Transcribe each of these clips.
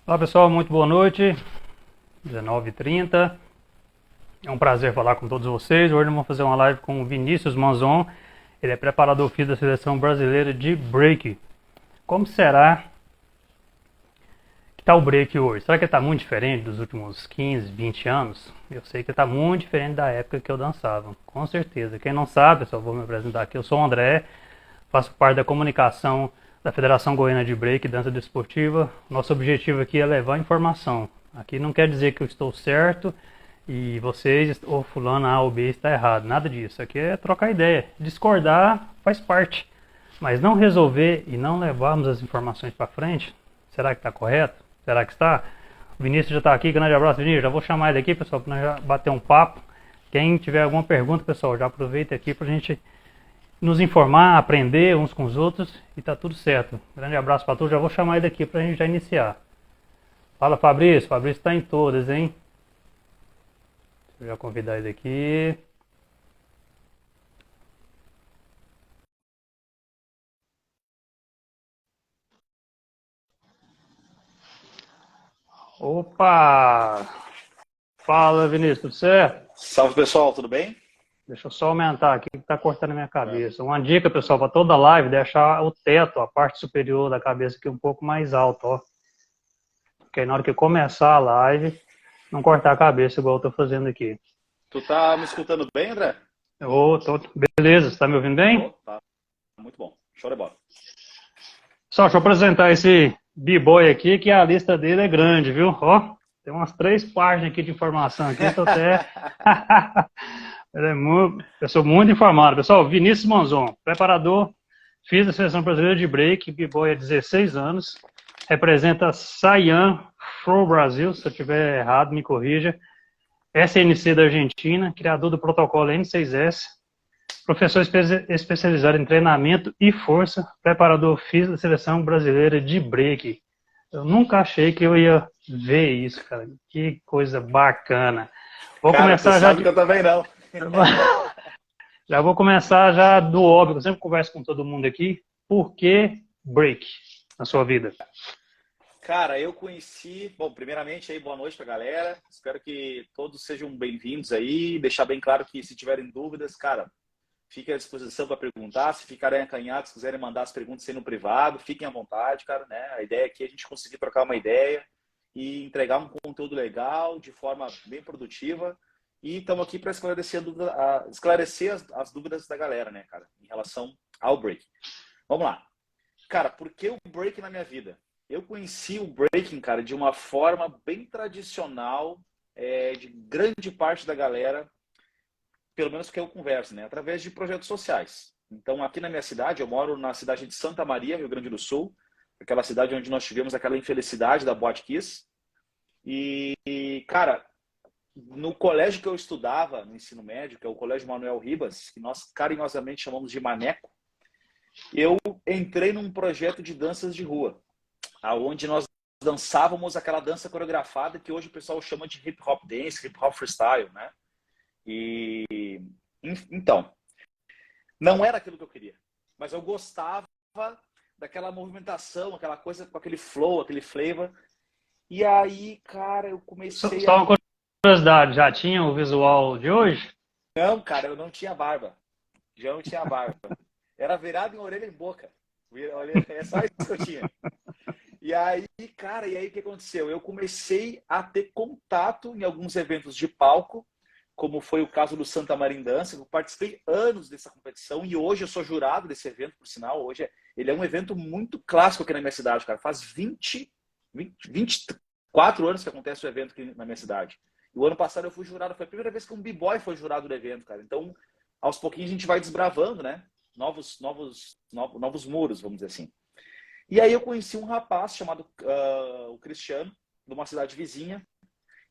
Olá pessoal, muito boa noite, 19h30. É um prazer falar com todos vocês. Hoje nós vamos fazer uma live com o Vinícius Manzon. Ele é preparador físico da seleção brasileira de break. Como será que está o break hoje? Será que ele está muito diferente dos últimos 15, 20 anos? Eu sei que está muito diferente da época que eu dançava, com certeza. Quem não sabe, pessoal, vou me apresentar aqui. Eu sou o André, faço parte da comunicação da Federação Goiana de Break e Dança Desportiva. Nosso objetivo aqui é levar informação. Aqui não quer dizer que eu estou certo e vocês ou fulano A ou B está errado. Nada disso. Aqui é trocar ideia. Discordar faz parte. Mas não resolver e não levarmos as informações para frente, será que está correto? Será que está? O Vinícius já está aqui. Grande abraço, Vinícius. Já vou chamar ele aqui, pessoal, para nós já bater um papo. Quem tiver alguma pergunta, pessoal, já aproveita aqui para a gente nos informar, aprender uns com os outros e tá tudo certo. Grande abraço para todos. Já vou chamar ele aqui para a gente já iniciar. Fala, Fabrício. Fabrício está em todas, hein? Deixa eu já convidar ele aqui. Opa! Fala, Vinícius, tudo certo? Salve pessoal, tudo bem? Deixa eu só aumentar aqui que tá cortando a minha cabeça. Uma dica, pessoal, para toda live, deixar o teto, a parte superior da cabeça aqui um pouco mais alto, ó. Porque aí na hora que começar a live, não cortar a cabeça igual eu tô fazendo aqui. Tu tá me escutando bem, André? Beleza, você tá me ouvindo bem? Oh, tá muito bom. Show de bola. Pessoal, deixa eu apresentar esse B-Boy aqui, que a lista dele é grande, viu? Ó, tem umas 3 páginas aqui de informação aqui, tô até... Ele é pessoa muito informada. Pessoal, Vinícius Manzon, preparador, fiz a seleção brasileira de break, B-Boy há 16 anos, representa Saiyan Pro Brasil, se eu estiver errado, me corrija, SNC da Argentina, criador do protocolo N6S, professor especializado em treinamento e força, preparador físico da seleção brasileira de break. Eu nunca achei que eu ia ver isso, cara. Que coisa bacana. Vou Cara, tu começar já sabe que eu também não. Já vou começar já do óbvio. Eu sempre converso com todo mundo aqui. Por que break na sua vida? Cara, eu conheci... Bom, primeiramente aí, boa noite pra galera. Espero que todos sejam bem-vindos aí. Deixar bem claro que se tiverem dúvidas, cara, fiquem à disposição para perguntar. Se ficarem acanhados, quiserem mandar as perguntas aí no privado, fiquem à vontade, cara, né? A ideia aqui é a gente conseguir trocar uma ideia e entregar um conteúdo legal, de forma bem produtiva. E estamos aqui para esclarecer as dúvidas da galera, né, cara, em relação ao break. Vamos lá. Cara, por que o break na minha vida? Eu conheci o breaking, cara, de uma forma bem tradicional, de grande parte da galera, pelo menos que eu converso, né, através de projetos sociais. Então, aqui na minha cidade, eu moro na cidade de Santa Maria, Rio Grande do Sul, aquela cidade onde nós tivemos aquela infelicidade da Boate Kiss. E cara, no colégio que eu estudava, no ensino médio, que é o Colégio Manuel Ribas, que nós carinhosamente chamamos de Maneco, eu entrei num projeto de danças de rua, onde nós dançávamos aquela dança coreografada que hoje o pessoal chama de hip hop dance, hip hop freestyle, né? E então, não era aquilo que eu queria, mas eu gostava daquela movimentação, aquela coisa com aquele flow, aquele flavor. E aí, cara, eu comecei Só uma curiosidade, já tinha o visual de hoje? Não, cara, eu não tinha barba. Já não tinha barba. Era virado em orelha e boca. É só isso que eu tinha. E aí, cara, o que aconteceu? Eu comecei a ter contato em alguns eventos de palco, como foi o caso do Santa Maria em Dança. Eu participei anos dessa competição e hoje eu sou jurado desse evento, por sinal. Hoje ele é um evento muito clássico aqui na minha cidade, cara. Faz 24 anos que acontece o evento aqui na minha cidade. E o ano passado eu fui jurado, foi a primeira vez que um b-boy foi jurado do evento, cara. Então, aos pouquinhos a gente vai desbravando, né? Novos muros, vamos dizer assim. E aí eu conheci um rapaz chamado o Cristiano, de uma cidade vizinha.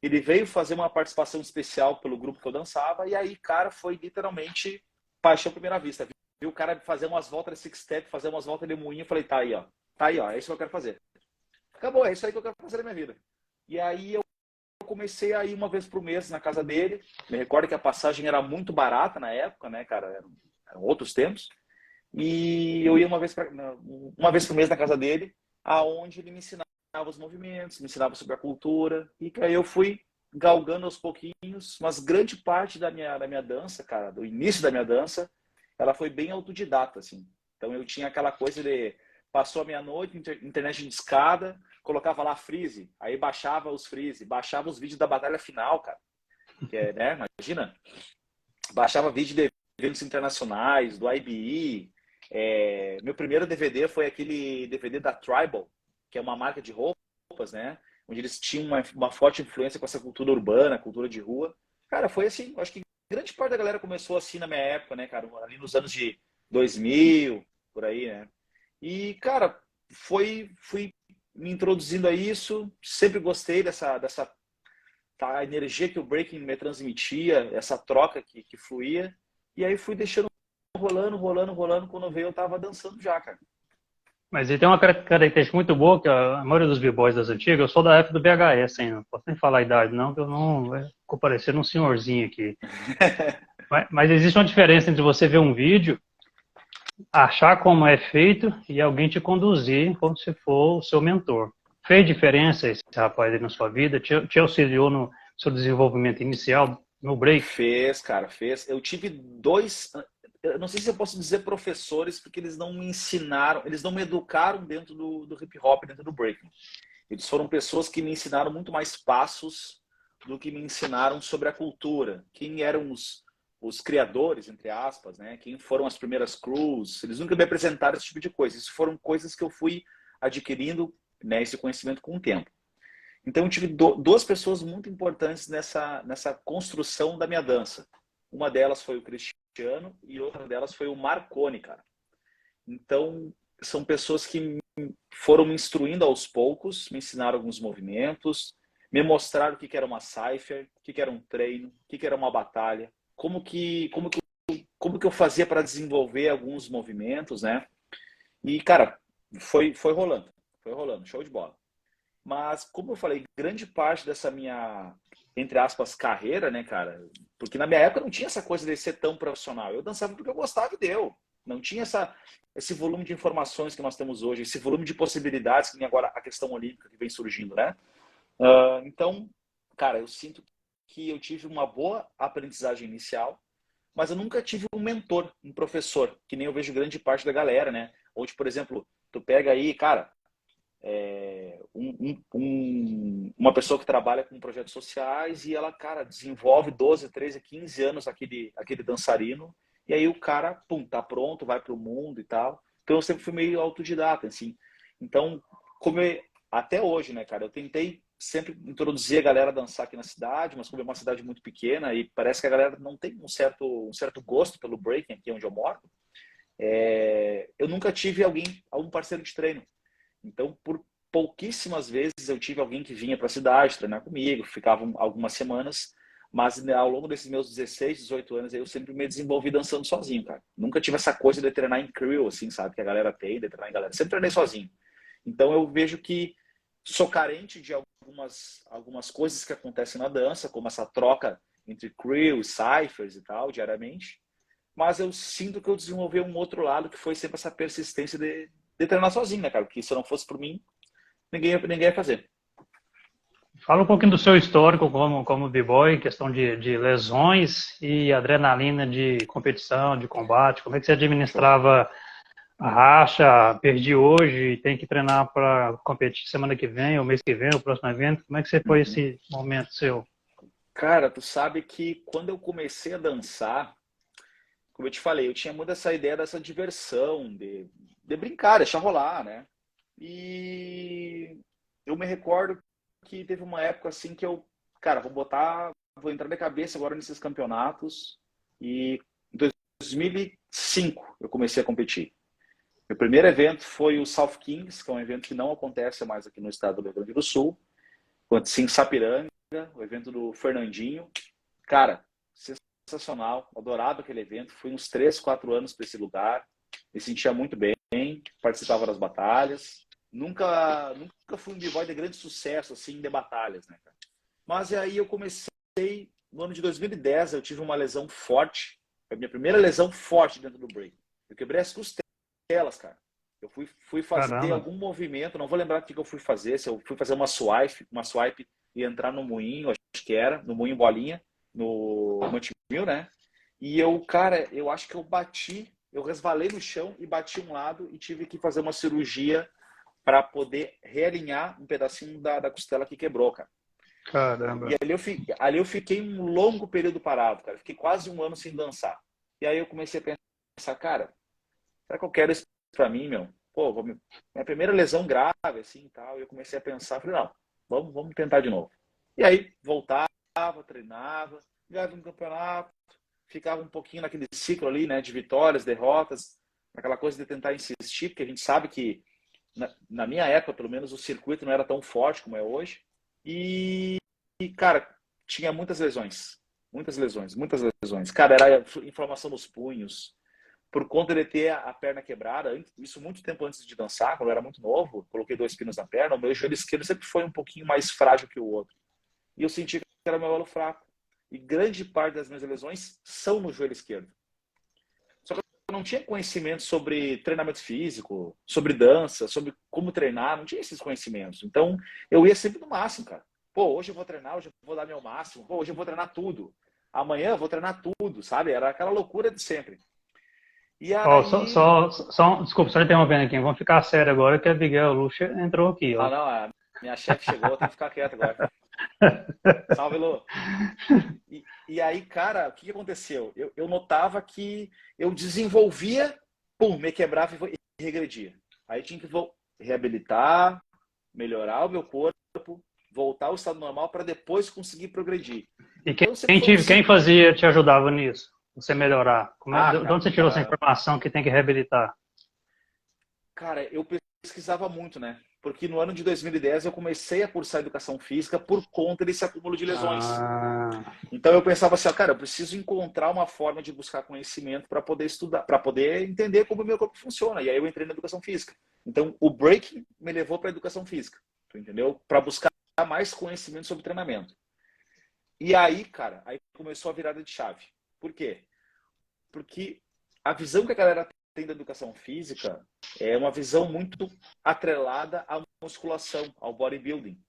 Ele veio fazer uma participação especial pelo grupo que eu dançava. E aí, cara, foi literalmente paixão à primeira vista. Viu o cara fazer umas voltas de six-step, fazer umas voltas de moinho. Eu falei, tá aí, ó. Tá aí, ó. É isso que eu quero fazer. Acabou, é isso aí que eu quero fazer na minha vida. E aí eu comecei a ir uma vez por mês na casa dele. Me recordo que a passagem era muito barata na época, né, cara? Eram outros tempos. E eu ia uma vez por mês na casa dele, aonde ele me ensinava os movimentos, me ensinava sobre a cultura, e aí eu fui galgando aos pouquinhos, mas grande parte da minha dança, cara, do início da minha dança, ela foi bem autodidata, assim. Então eu tinha aquela coisa de, passou a meia-noite, internet de escada, colocava lá freeze, aí baixava os freeze, baixava os vídeos da batalha final, cara, que é, né, imagina, baixava vídeo de eventos internacionais, do IBE. Meu primeiro DVD foi aquele DVD da Tribal, que é uma marca de roupas, né? Onde eles tinham uma forte influência com essa cultura urbana, cultura de rua. Cara, foi assim, acho que grande parte da galera começou assim na minha época, né, cara? Ali nos anos de 2000, por aí, né? E, cara, fui me introduzindo a isso, sempre gostei dessa tá, a energia que o breaking me transmitia, essa troca que fluía. E aí fui deixando rolando, rolando, rolando. Quando veio, eu tava dançando já, cara. Mas ele tem uma característica muito boa, que a maioria dos b-boys das antigas, eu sou da época do VHS, hein? Não posso nem falar a idade, não, que eu não ficou parecendo um senhorzinho aqui. Mas existe uma diferença entre você ver um vídeo, achar como é feito e alguém te conduzir como se for o seu mentor. Fez diferença esse rapaz aí na sua vida? Te auxiliou no seu desenvolvimento inicial, no break? Fez, cara, fez. Eu tive dois, eu não sei se eu posso dizer professores, porque eles não me ensinaram, eles não me educaram dentro do hip hop, dentro do breaking. Eles foram pessoas que me ensinaram muito mais passos do que me ensinaram sobre a cultura. Quem eram os criadores, entre aspas, né? Quem foram as primeiras crews. Eles nunca me apresentaram esse tipo de coisa. Isso foram coisas que eu fui adquirindo, né, esse conhecimento com o tempo. Então, eu tive duas pessoas muito importantes nessa construção da minha dança. Uma delas foi o Cristiano e outra delas foi o Marconi, cara. Então, são pessoas que foram me instruindo aos poucos, me ensinaram alguns movimentos, me mostraram o que era uma cipher, o que era um treino, o que era uma batalha, como que eu fazia para desenvolver alguns movimentos, né? E, cara, foi rolando, show de bola. Mas, como eu falei, grande parte dessa minha, entre aspas, carreira, né, cara? Porque na minha época não tinha essa coisa de ser tão profissional. Eu dançava porque eu gostava e deu. Não tinha esse volume de informações que nós temos hoje, esse volume de possibilidades que tem agora a questão olímpica que vem surgindo, né? Então, cara, eu sinto que eu tive uma boa aprendizagem inicial, mas eu nunca tive um mentor, um professor, que nem eu vejo grande parte da galera, né? Onde, por exemplo, tu pega aí, cara, uma pessoa que trabalha com projetos sociais e ela, cara, desenvolve 12, 13, 15 anos aquele dançarino e aí o cara, pum, tá pronto, vai pro mundo e tal. Então eu sempre fui meio autodidata, assim. Então, até hoje, né, cara, eu tentei sempre introduzir a galera a dançar aqui na cidade, mas como é uma cidade muito pequena e parece que a galera não tem um certo gosto pelo breaking aqui onde eu moro, eu nunca tive algum parceiro de treino. Então, por pouquíssimas vezes eu tive alguém que vinha para a cidade treinar comigo, ficavam algumas semanas, mas né, ao longo desses meus 16, 18 anos eu sempre me desenvolvi dançando sozinho, cara. Nunca tive essa coisa de treinar em crew, assim, sabe, que a galera tem, de treinar em galera. Sempre treinei sozinho. Então eu vejo que sou carente de algumas coisas que acontecem na dança, como essa troca entre crew, ciphers e tal, diariamente. Mas eu sinto que eu desenvolvi um outro lado que foi sempre essa persistência de treinar sozinho, né, cara? Porque se não fosse por mim, ninguém ia fazer. Fala um pouquinho do seu histórico como b-boy, questão de lesões e adrenalina de competição, de combate. Como é que você Show. administrava a racha? Perdi hoje, tem que treinar para competir semana que vem, ou mês que vem, o próximo evento. Como é que você foi Uhum. esse momento seu? Cara, tu sabe que quando eu comecei a dançar, como eu te falei, eu tinha muito essa ideia dessa diversão, de brincar, deixar rolar, né? E eu me recordo que teve uma época assim que eu, cara, vou entrar de cabeça agora nesses campeonatos. E em 2005 eu comecei a competir. Meu primeiro evento foi o South Kings, que é um evento que não acontece mais aqui no estado do Rio Grande do Sul. Aconteceu em Sapiranga, o evento do Fernandinho. Cara, sensacional, adorava aquele evento. Fui uns 3, 4 anos para esse lugar. Me sentia muito bem, participava das batalhas. Nunca fui um b-boy de grande sucesso, assim, de batalhas, né, cara? Mas aí eu comecei, no ano de 2010, eu tive uma lesão forte. Foi a minha primeira lesão forte dentro do break. Eu quebrei as costelas, cara. Eu fui fazer Caramba. algum movimento, não vou lembrar o que eu fui fazer, se eu fui fazer uma swipe e entrar no moinho, acho que era, no moinho bolinha, no Montemil, né? E eu, cara, eu acho que eu resvalei no chão e bati um lado e tive que fazer uma cirurgia para poder realinhar um pedacinho da costela que quebrou, cara. E Caramba. ali eu fiquei um longo período parado, cara. Fiquei quase um ano sem dançar. E aí eu comecei a pensar, cara, será que eu quero isso pra mim, meu? Pô, minha primeira lesão grave, assim, e tal. E eu comecei a pensar, falei, não, vamos tentar de novo. E aí voltava, treinava, ganhava um campeonato, ficava um pouquinho naquele ciclo ali, né, de vitórias, derrotas, aquela coisa de tentar insistir, porque a gente sabe que na minha época, pelo menos, o circuito não era tão forte como é hoje. E cara, tinha muitas lesões. Muitas lesões, muitas lesões. Cara, era inflamação nos punhos. Por conta de ter a perna quebrada, isso muito tempo antes de dançar, quando eu era muito novo, coloquei 2 pinos na perna, o meu joelho esquerdo sempre foi um pouquinho mais frágil que o outro. E eu senti que era meu elo fraco. E grande parte das minhas lesões são no joelho esquerdo. Só que eu não tinha conhecimento sobre treinamento físico, sobre dança, sobre como treinar, não tinha esses conhecimentos. Então, eu ia sempre no máximo, cara. Pô, hoje eu vou treinar, hoje eu vou dar meu máximo. Pô, hoje eu vou treinar tudo. Amanhã eu vou treinar tudo, sabe? Era aquela loucura de sempre. E Ó, aí... desculpa, só interrompendo aqui. Vamos ficar sério agora que a Abigail Lucha entrou aqui, Ah, ó. não, a minha chefe chegou, eu tenho que ficar quieto agora. Salve, Lu. E aí, cara, o que aconteceu? Eu notava que eu desenvolvia, pum, me quebrava e regredia. Aí tinha que reabilitar, melhorar o meu corpo, voltar ao estado normal para depois conseguir progredir. E Então sempre foi um quem ciclo. fazia, te ajudava nisso? Você melhorar? Ah, De onde você tirou essa cara, informação que tem que reabilitar? cara, eu pesquisava muito, né? Porque no ano de 2010 eu comecei a cursar educação física por conta desse acúmulo de lesões. Ah, Então eu pensava assim, ó, cara, eu preciso encontrar uma forma de buscar conhecimento para poder estudar, para poder entender como o meu corpo funciona. E aí eu entrei na educação física. Então o breaking me levou para a educação física, tu entendeu? Para buscar mais conhecimento sobre treinamento. E aí, cara, aí começou a virada de chave. Por quê? Porque a visão que a galera tem da educação física é uma visão muito atrelada à musculação, ao bodybuilding.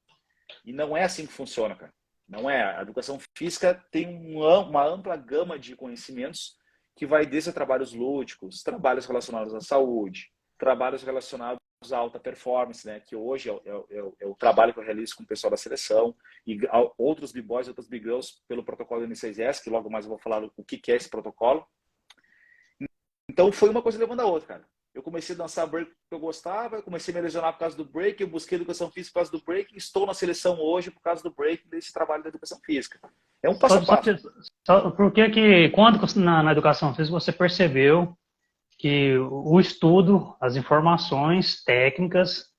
E não é assim que funciona, cara. Não é. A educação física tem uma ampla gama de conhecimentos que vai desde trabalhos lúdicos, trabalhos relacionados à saúde, trabalhos relacionados à alta performance, né? Que hoje é o trabalho que eu realizo com o pessoal da seleção e outros b-boys, outras b-girls pelo protocolo N6S, que logo mais eu vou falar o que é esse protocolo. Então foi uma coisa levando a outra, cara. Eu comecei a dançar break porque eu gostava, eu comecei a me lesionar por causa do break, eu busquei educação física por causa do break, e estou na seleção hoje por causa do break, desse trabalho da educação física. É um passo só, a só, passo. por que que, quando na educação física você percebeu que o estudo, as informações técnicas,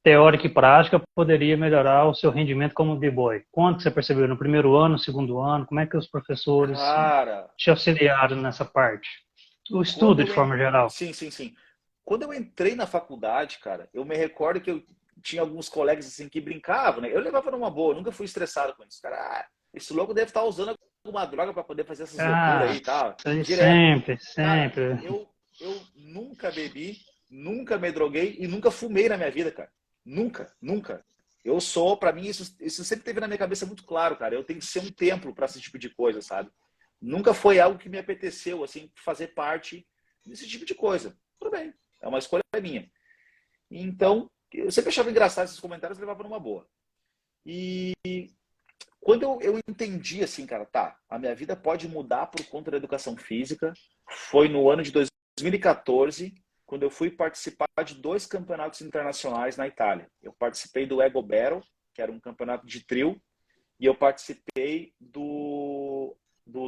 teórica e prática poderia melhorar o seu rendimento como b-boy? Quando que você percebeu? No primeiro ano, no segundo ano? Como é que os professores Cara, te auxiliaram nessa parte? O quando estudo, de eu forma geral. sim, sim, sim. Quando eu entrei na faculdade, cara, eu me recordo que eu tinha alguns colegas assim que brincavam, né? Eu levava numa boa, nunca fui estressado com isso. Cara, esse louco deve estar usando alguma droga para poder fazer essas loucuras Ah, aí e tal. isso aí Direto. sempre, Cara, sempre. eu nunca bebi, nunca me droguei e nunca fumei na minha vida, cara. Nunca, nunca. Eu sou, pra mim, isso sempre teve na minha cabeça muito claro, cara. Eu tenho que ser um templo para esse tipo de coisa, sabe? Nunca foi algo que me apeteceu, assim, fazer parte desse tipo de coisa. Tudo bem, é uma escolha minha. Então, eu sempre achava engraçado esses comentários, levava numa boa. E quando eu entendi, assim, cara, tá, a minha vida pode mudar por conta da educação física, foi no ano de 2014, quando eu fui participar de 2 campeonatos internacionais na Itália. Eu participei do Ego Battle, que era um campeonato de trio, e eu participei do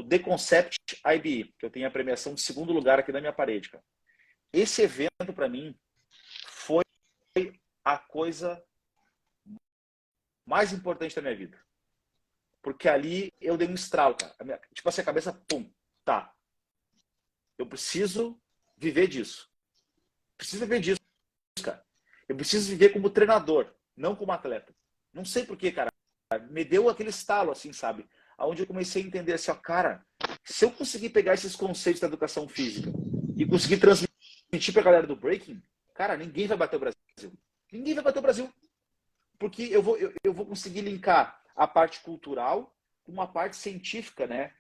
The Concept IBE, que eu tenho a premiação de segundo lugar aqui na minha parede, cara. Esse evento, para mim, foi a coisa mais importante da minha vida. Porque ali eu dei um estralo, cara. Tipo assim, a cabeça, pum, tá. Eu preciso viver disso. Preciso viver disso, cara. Eu preciso viver como treinador, não como atleta. Não sei porquê, cara. Me deu aquele estalo, assim, sabe? Onde eu comecei a entender assim, ó, cara, se eu conseguir pegar esses conceitos da educação física e conseguir transmitir pra galera do breaking, Cara, ninguém vai bater o Brasil. Ninguém vai bater o Brasil. Porque eu vou conseguir linkar a parte cultural com uma parte científica, né?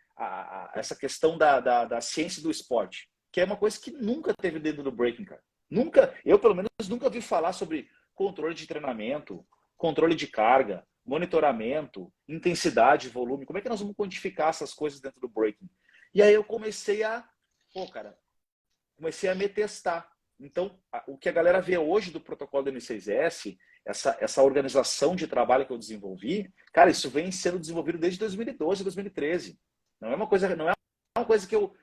Essa questão da ciência do esporte, que é uma coisa que nunca teve dentro do breaking, cara. Nunca, eu pelo menos nunca vi falar sobre controle de treinamento, controle de carga, monitoramento, intensidade, volume. Como é que nós vamos quantificar essas coisas dentro do breaking? E aí eu comecei comecei a me testar. Então, o que a galera vê hoje do protocolo do N6S, essa organização de trabalho que eu desenvolvi, cara, isso vem sendo desenvolvido desde 2012, 2013. Não é uma coisa que o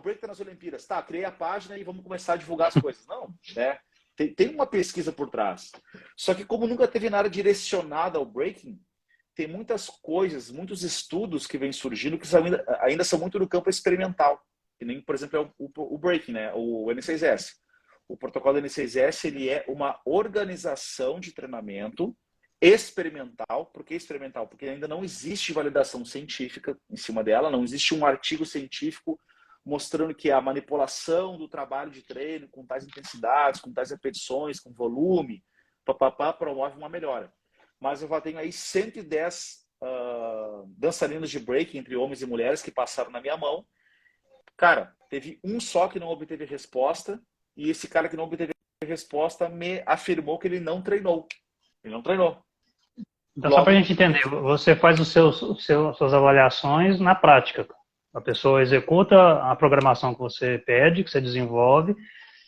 break tá nas Olimpíadas. Tá, criei a página e vamos começar a divulgar as coisas. Não, né? Tem uma pesquisa por trás. Só que como nunca teve nada direcionado ao breaking, tem muitas coisas, muitos estudos que vêm surgindo que ainda são muito no campo experimental. Que nem, por exemplo, é o breaking, né? O N6S. O protocolo N6S ele é uma organização de treinamento experimental. Por que experimental? Porque ainda não existe validação científica em cima dela, não existe um artigo científico mostrando que a manipulação do trabalho de treino com tais intensidades, com tais repetições, com volume, promove uma melhora. Mas eu já tenho aí 110 dançarinos de break entre homens e mulheres que passaram na minha mão. Cara, teve um só que não obteve resposta, e esse cara que não obteve resposta me afirmou que ele não treinou. Ele não treinou. Então, só para a gente entender, você faz suas avaliações na prática. A pessoa executa a programação que você pede, que você desenvolve,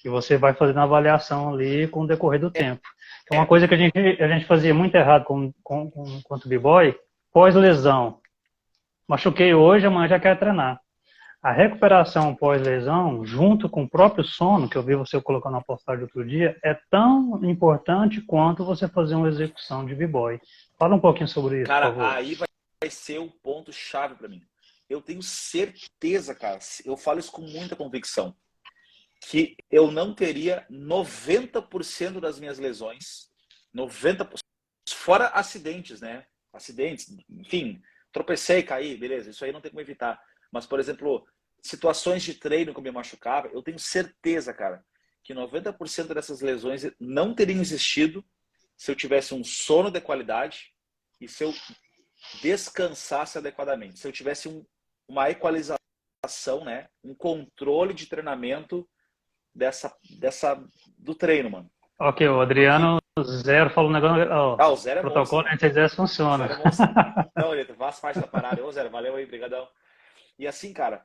e você vai fazendo a avaliação ali com o decorrer do tempo. Então, uma coisa que a gente fazia muito errado quanto b-boy, pós-lesão. Machuquei hoje, amanhã já quero treinar. A recuperação pós-lesão, junto com o próprio sono, que eu vi você colocando na postagem outro dia, é tão importante quanto você fazer uma execução de b-boy. Fala um pouquinho sobre isso, cara, por favor. aí vai ser o ponto-chave para mim. Eu tenho certeza, cara, eu falo isso com muita convicção, que eu não teria 90% das minhas lesões, 90%, fora acidentes, né? Acidentes, enfim, tropecei, caí, beleza, isso aí não tem como evitar. Mas, por exemplo, situações de treino que eu me machucava, eu tenho certeza, cara, que 90% dessas lesões não teriam existido se eu tivesse um sono de qualidade e se eu descansasse adequadamente. Se eu tivesse uma equalização, né? Um controle de treinamento do treino, mano. Ok, o Adriano Zero falou um negócio. O Zero é protocolo monstro, né? N6S funciona. O Zero é monstro. Não, ele faz parte da parada. Ô, Zero, valeu aí, brigadão. E assim, cara,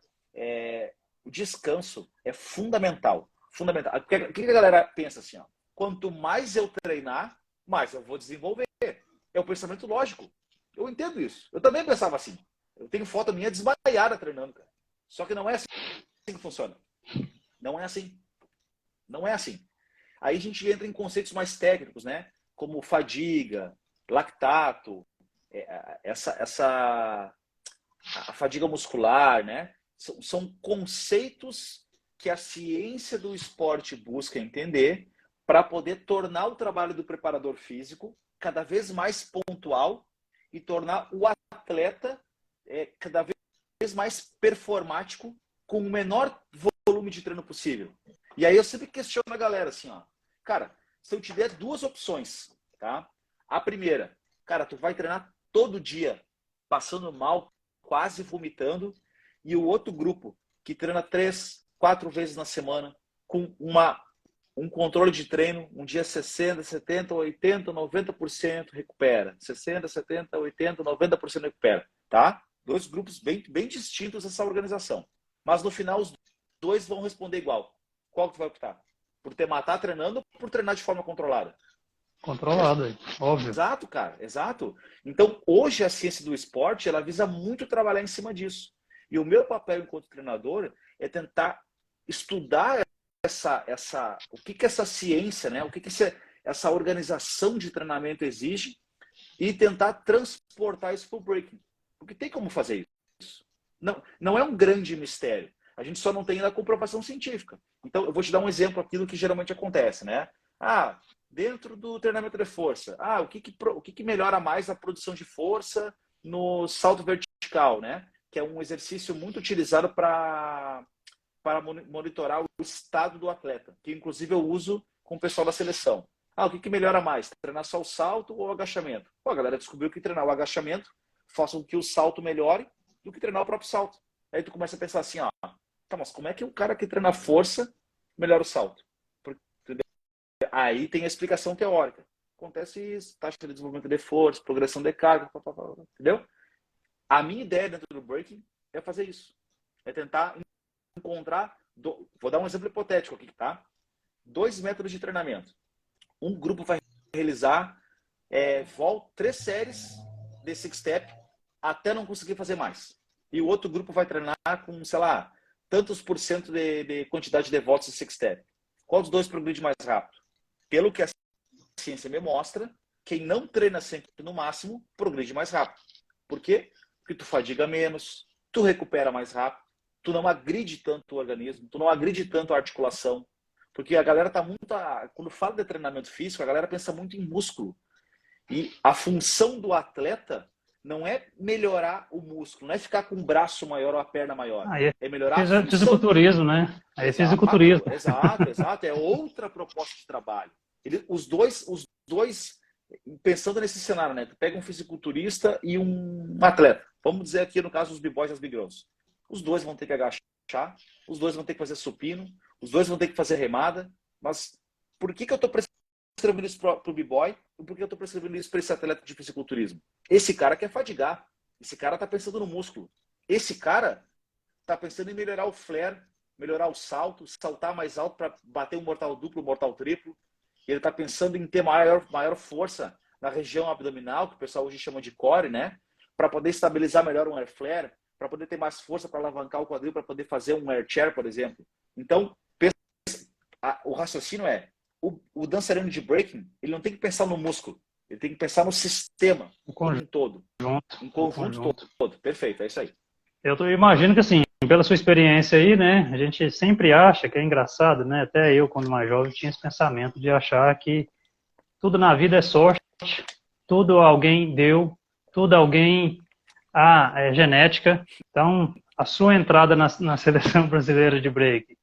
o descanso é fundamental. Fundamental. O que a galera pensa assim, ó? Quanto mais eu treinar, mais eu vou desenvolver. É o pensamento lógico. Eu entendo isso. Eu também pensava assim. Eu tenho foto minha desmaiada treinando, cara. Só que não é assim que funciona. Não é assim. Não é assim. Aí a gente entra em conceitos mais técnicos, né? Como fadiga, lactato, a fadiga muscular, né? São conceitos que a ciência do esporte busca entender para poder tornar o trabalho do preparador físico cada vez mais pontual e tornar o atleta cada vez mais performático com o menor volume de treino possível. E aí eu sempre questiono a galera assim, ó, cara, se eu te der duas opções, tá? A primeira, cara, tu vai treinar todo dia, passando mal, quase vomitando, e o outro grupo que treina 3, 4 vezes na semana, com um controle de treino, um dia 60, 70, 80, 90% recupera. 60, 70, 80, 90% recupera, tá? Dois grupos bem distintos dessa organização. Mas no final os dois vão responder igual. Qual que tu vai optar? Por te matar treinando ou por treinar de forma controlada? Controlado, óbvio. Exato, cara, exato. Então, hoje a ciência do esporte, ela visa muito trabalhar em cima disso. E o meu papel enquanto treinador é tentar estudar o que essa ciência, né? O que essa organização de treinamento exige e tentar transportar isso para o breaking. Porque tem como fazer isso. Não é um grande mistério. A gente só não tem ainda a comprovação científica. Então, eu vou te dar um exemplo aqui do que geralmente acontece, né? Dentro do treinamento de força, o que melhora mais a produção de força no salto vertical, né? Que é um exercício muito utilizado para monitorar o estado do atleta, que inclusive eu uso com o pessoal da seleção. Ah, o que melhora mais? Treinar só o salto ou o agachamento? Pô, a galera descobriu que treinar o agachamento faça com que o salto melhore do que treinar o próprio salto. Aí tu começa a pensar assim, ó, tá, mas como é que um cara que treina força melhora o salto? Porque aí tem a explicação teórica. Acontece isso, taxa de desenvolvimento de força, progressão de carga, entendeu? A minha ideia dentro do breaking é fazer isso. É tentar encontrar, vou dar um exemplo hipotético aqui, tá? 2 métodos de treinamento. Um grupo vai realizar 3 séries de six step até não conseguir fazer mais. E o outro grupo vai treinar com, sei lá, tantos por cento de quantidade de voltas de six step. Qual dos dois progride mais rápido? Pelo que a ciência me mostra, quem não treina sempre no máximo, progride mais rápido. Por quê? Porque tu fadiga menos, tu recupera mais rápido, tu não agride tanto o organismo, tu não agride tanto a articulação. Porque a galera tá muito... Quando fala de treinamento físico, a galera pensa muito em músculo. E a função do atleta não é melhorar o músculo, não é ficar com o braço maior ou a perna maior. É melhorar a função. Fisiculturismo, né? Aí é fisiculturismo. Exato. É outra proposta de trabalho. Os dois, pensando nesse cenário, né? Tu pega um fisiculturista e um atleta. Vamos dizer aqui no caso dos b-boys e as big-girls. Os dois vão ter que agachar, os dois vão ter que fazer supino, os dois vão ter que fazer remada. Mas por que eu estou prescrevendo isso para o b-boy e por que eu estou prescrevendo isso para esse atleta de fisiculturismo? Esse cara quer fadigar. Esse cara está pensando no músculo. Esse cara está pensando em melhorar o flare, melhorar o salto, saltar mais alto para bater um mortal duplo, um mortal triplo. Ele está pensando em ter maior força na região abdominal, que o pessoal hoje chama de core, né? Para poder estabilizar melhor um air flare, para poder ter mais força para alavancar o quadril, para poder fazer um air chair, por exemplo. Então, o raciocínio é, o dançarino de breaking, ele não tem que pensar no músculo, ele tem que pensar no sistema como um todo. Um conjunto todo. Perfeito, é isso aí. Eu imagino que, assim, pela sua experiência aí, né, a gente sempre acha que é engraçado, né, até eu, quando mais jovem, tinha esse pensamento de achar que tudo na vida é sorte, tudo alguém deu, tudo alguém, é genética. Então, a sua entrada na seleção brasileira de break,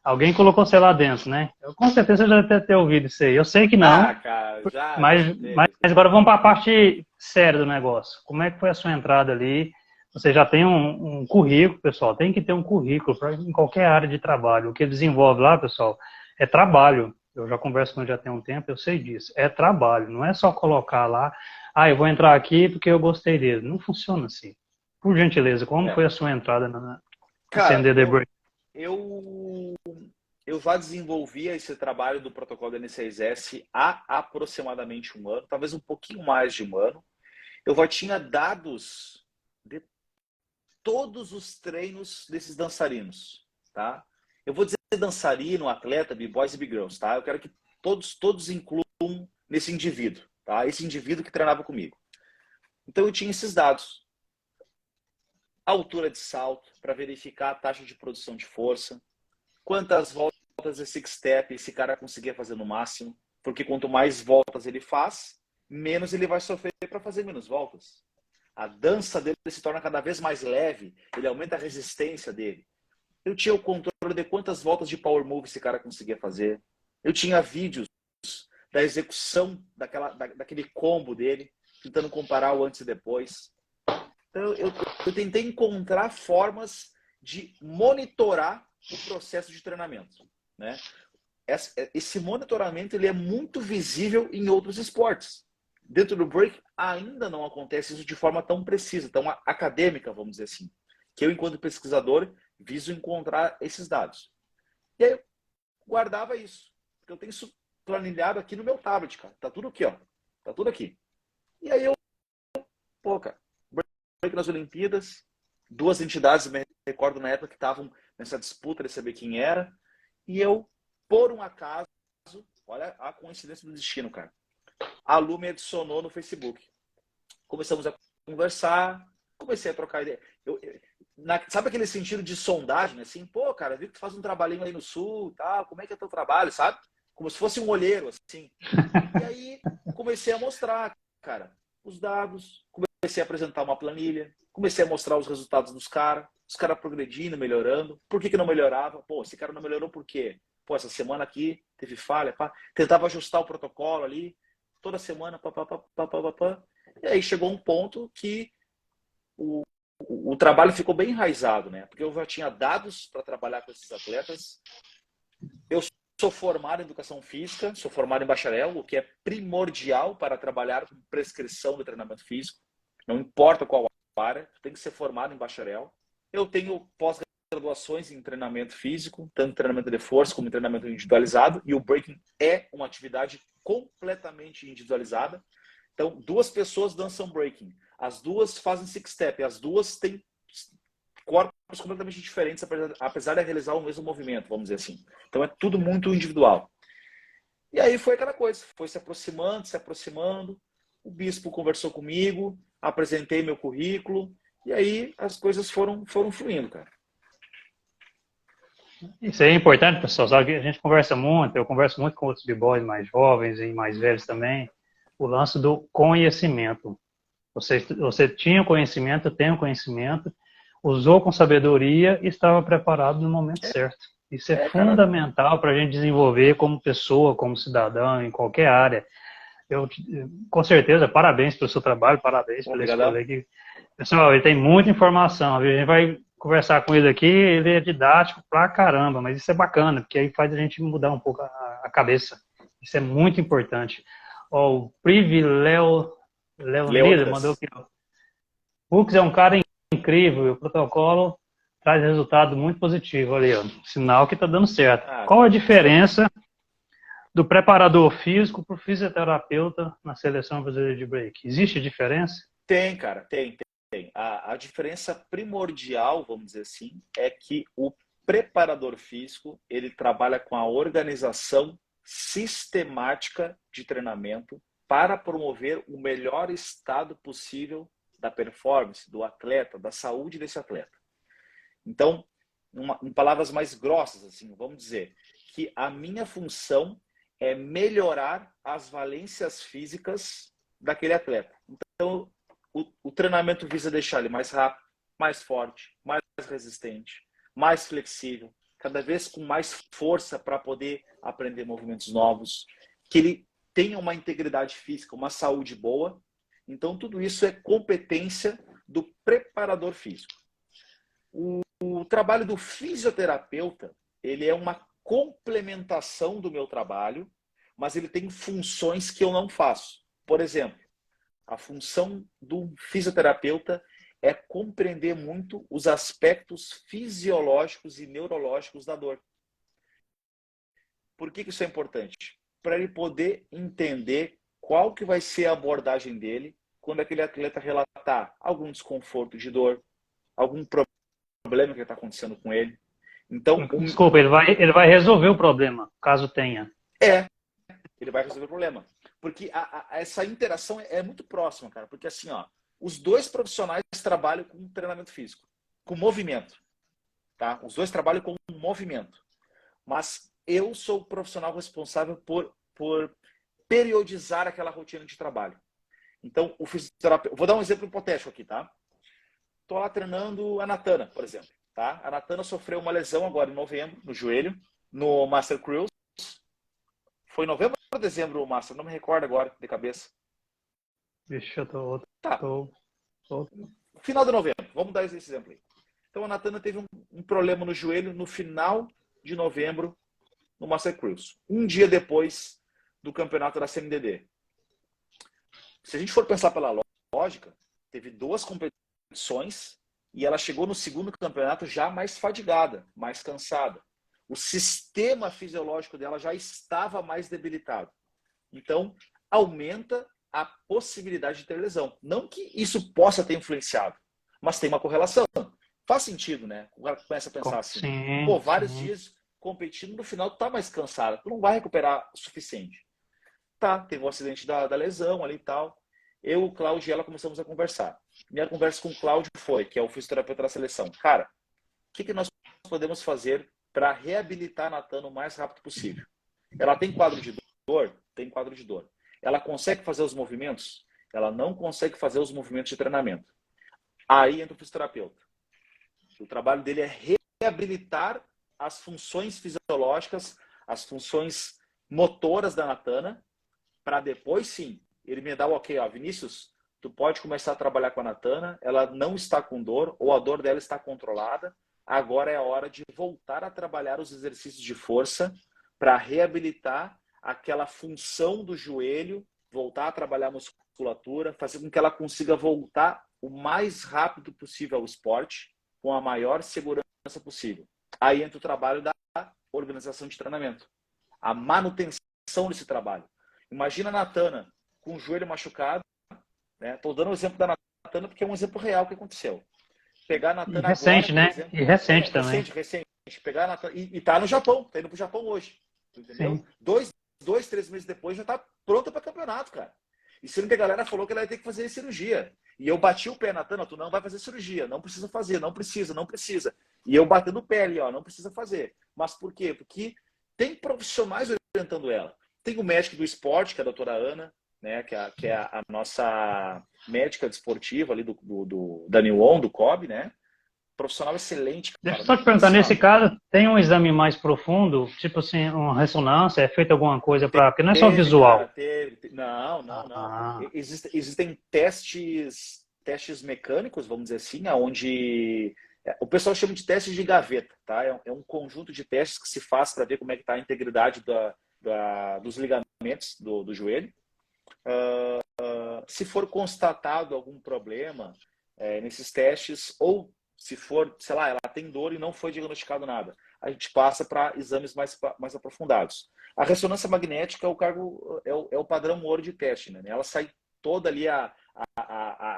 alguém colocou você lá dentro, né? Eu, com certeza já deve ter ouvido isso aí. Eu sei que não, cara, mas agora vamos para a parte séria do negócio. Como é que foi a sua entrada ali? Você já tem um currículo, pessoal, tem que ter um currículo em qualquer área de trabalho. O que desenvolve lá, pessoal, é trabalho. Eu já converso com ele já tem um tempo, eu sei disso. É trabalho, não é só colocar lá, eu vou entrar aqui porque eu gostei dele. Não funciona assim. Por gentileza, como foi a sua entrada na CNDD Break? Eu já desenvolvia esse trabalho do protocolo da N6S há aproximadamente um ano, talvez um pouquinho mais de um ano. Eu já tinha dados de todos os treinos desses dançarinos, tá? Eu vou dizer dançarino, atleta, b-boys e b-girls, tá? Eu quero que todos incluam nesse indivíduo, tá? Esse indivíduo que treinava comigo. Então eu tinha esses dados. A altura de salto, para verificar a taxa de produção de força, quantas voltas de six step esse cara conseguia fazer no máximo, porque quanto mais voltas ele faz, menos ele vai sofrer para fazer menos voltas. A dança dele se torna cada vez mais leve, ele aumenta a resistência dele. Eu tinha o controle de quantas voltas de power move esse cara conseguia fazer. Eu tinha vídeos da execução daquele combo dele, tentando comparar o antes e depois. Então eu tentei encontrar formas de monitorar o processo de treinamento, né? Esse monitoramento ele é muito visível em outros esportes. Dentro do break, ainda não acontece isso de forma tão precisa, tão acadêmica, vamos dizer assim. Que eu, enquanto pesquisador, viso encontrar esses dados. E aí eu guardava isso. Porque eu tenho isso planilhado aqui no meu tablet, cara. Tá tudo aqui, ó. Tá tudo aqui. E aí cara, break nas Olimpíadas, 2 entidades, me recordo na época que estavam nessa disputa de saber quem era. E eu, por um acaso, olha a coincidência do destino, cara. A Lu me adicionou no Facebook. Começamos a conversar, comecei a trocar ideia. Sabe aquele sentido de sondagem, assim? Pô, cara, vi que tu faz um trabalhinho aí no Sul, tal, como é que é teu trabalho, sabe? Como se fosse um olheiro, assim. E aí, comecei a mostrar, cara, os dados, comecei a apresentar uma planilha, comecei a mostrar os resultados dos caras, os caras progredindo, melhorando. Por que não melhorava? Pô, esse cara não melhorou por quê? Pô, essa semana aqui teve falha, pá. Tentava ajustar o protocolo ali, toda semana, pá, pá, pá, pá, pá, pá, pá. E aí chegou um ponto que o trabalho ficou bem enraizado, né? Porque eu já tinha dados para trabalhar com esses atletas. Eu sou formado em educação física, sou formado em bacharel, o que é primordial para trabalhar com prescrição de treinamento físico. Não importa qual área, tem que ser formado em bacharel. Eu tenho pós-graduações em treinamento físico, tanto treinamento de força como treinamento individualizado, e o breaking é uma atividade completamente individualizada. Então, duas pessoas dançam breaking, as duas fazem six-step, as duas têm corpos completamente diferentes, apesar de realizar o mesmo movimento, vamos dizer assim. Então, é tudo muito individual. E aí foi aquela coisa, foi se aproximando, se aproximando. O bispo conversou comigo, apresentei meu currículo, e aí as coisas foram fluindo, cara. Isso aí é importante, pessoal. Sabe? A gente conversa muito, eu converso muito com outros b-boys mais jovens e mais velhos também, o lance do conhecimento. Você tinha conhecimento, tem o conhecimento, usou com sabedoria e estava preparado no momento certo. Isso é Cara. fundamental para a gente desenvolver como pessoa, como cidadão, em qualquer área. Eu, com certeza, parabéns pelo seu trabalho, parabéns pela escolha aqui. Pessoal, ele tem muita informação, viu? A gente vai conversar com ele aqui, ele é didático pra caramba, mas isso é bacana, porque aí faz a gente mudar um pouco a cabeça. Isso é muito importante. Ó, o Privileo Leonidas mandou aqui. O Hux é um cara incrível e o protocolo traz resultado muito positivo ali, ó. Sinal que está dando certo. Qual a diferença do preparador físico para o fisioterapeuta na seleção brasileira de break? Existe diferença? Tem, cara, tem. A diferença primordial, vamos dizer assim, é que o preparador físico, ele trabalha com a organização sistemática de treinamento para promover o melhor estado possível da performance do atleta, da saúde desse atleta. Então, em palavras mais grossas, assim, vamos dizer que a minha função é melhorar as valências físicas daquele atleta. Então, o treinamento visa deixar ele mais rápido, mais forte, mais resistente, mais flexível, cada vez com mais força para poder aprender movimentos novos, que ele tenha uma integridade física, uma saúde boa. Então, tudo isso é competência do preparador físico. O trabalho do fisioterapeuta, ele é uma complementação do meu trabalho, mas ele tem funções que eu não faço. Por exemplo, a função do fisioterapeuta é compreender muito os aspectos fisiológicos e neurológicos da dor. Por que isso é importante? Para ele poder entender qual que vai ser a abordagem dele quando aquele atleta relatar algum desconforto de dor, algum problema que está acontecendo com ele. Então, desculpa, ele vai resolver o problema, caso tenha. Ele vai resolver o problema. Porque essa interação é muito próxima, cara. Porque assim, ó, os dois profissionais trabalham com treinamento físico, com movimento. Tá? Os dois trabalham com movimento. Mas eu sou o profissional responsável por periodizar aquela rotina de trabalho. Então, o fisioterapeuta... Vou dar um exemplo hipotético aqui, tá? Estou lá treinando a Natana, por exemplo. Tá? A Natana sofreu uma lesão agora em novembro, no joelho, no Master Cruise. Foi em novembro ou dezembro o Master? Não me recordo agora, de cabeça. Vixe, eu tô... Final de novembro. Vamos dar esse exemplo aí. Então, a Natana teve um problema no joelho no final de novembro no Master Cruise. Um dia depois do campeonato da CMDD. Se a gente for pensar pela lógica, teve 2 competições e ela chegou no segundo campeonato já mais fadigada, mais cansada. O sistema fisiológico dela já estava mais debilitado. Então, aumenta a possibilidade de ter lesão. Não que isso possa ter influenciado, mas tem uma correlação. Faz sentido, né? O cara começa a pensar assim. Sim, vários dias competindo, no final tu tá mais cansado. Tu não vai recuperar o suficiente. Tá, teve um acidente da lesão ali e tal. Eu, o Cláudio e ela começamos a conversar. Minha conversa com o Cláudio foi, que é o fisioterapeuta da seleção. Cara, o que nós podemos fazer para reabilitar a Natana o mais rápido possível? Ela tem quadro de dor? Tem quadro de dor. Ela consegue fazer os movimentos? Ela não consegue fazer os movimentos de treinamento. Aí entra o fisioterapeuta. O trabalho dele é reabilitar as funções fisiológicas as funções motoras da Natana, para depois sim, ele me dá o ok, ó, Vinícius, tu pode começar a trabalhar com a Natana, ela não está com dor, ou a dor dela está controlada, agora é a hora de voltar a trabalhar os exercícios de força para reabilitar aquela função do joelho, voltar a trabalhar a musculatura, fazer com que ela consiga voltar o mais rápido possível ao esporte, com a maior segurança possível. Aí entra o trabalho da organização de treinamento, a manutenção desse trabalho. Imagina a Natana com o joelho machucado, né? Estou dando o exemplo da Natana porque é um exemplo real que aconteceu. Pegar a Natana E recente, agora, né? por exemplo, E recente também. recente. Pegar a Natana, e tá no Japão, tá indo pro Japão hoje, entendeu? Sim. Dois, 3 meses depois já tá pronta para campeonato, cara. E sendo que a galera falou que ela ia ter que fazer cirurgia. E eu bati o pé, Natana, tu não vai fazer cirurgia, não precisa fazer, não precisa. E eu batendo o pé ali, ó, não precisa fazer. Mas por quê? Porque tem profissionais orientando ela. Tem o médico do esporte, que é a doutora Ana, né, que é a nossa médica desportiva ali da Newon, do COB, né? Profissional excelente. Deixa Cara, eu só te perguntar, assim, ó, nesse caso, tem um exame mais profundo, tipo assim, uma ressonância, é feita alguma coisa para... Porque não é só cara, visual. teve. Não. Ah, Existem testes mecânicos, vamos dizer assim, onde o pessoal chama de testes de gaveta, tá? É um conjunto de testes que se faz para ver como é que está a integridade dos ligamentos do joelho. Se for constatado algum problema nesses testes, ou se for, sei lá, ela tem dor e não foi diagnosticado nada, a gente passa para exames mais aprofundados. A ressonância magnética é o padrão ouro de teste, né? Ela sai toda ali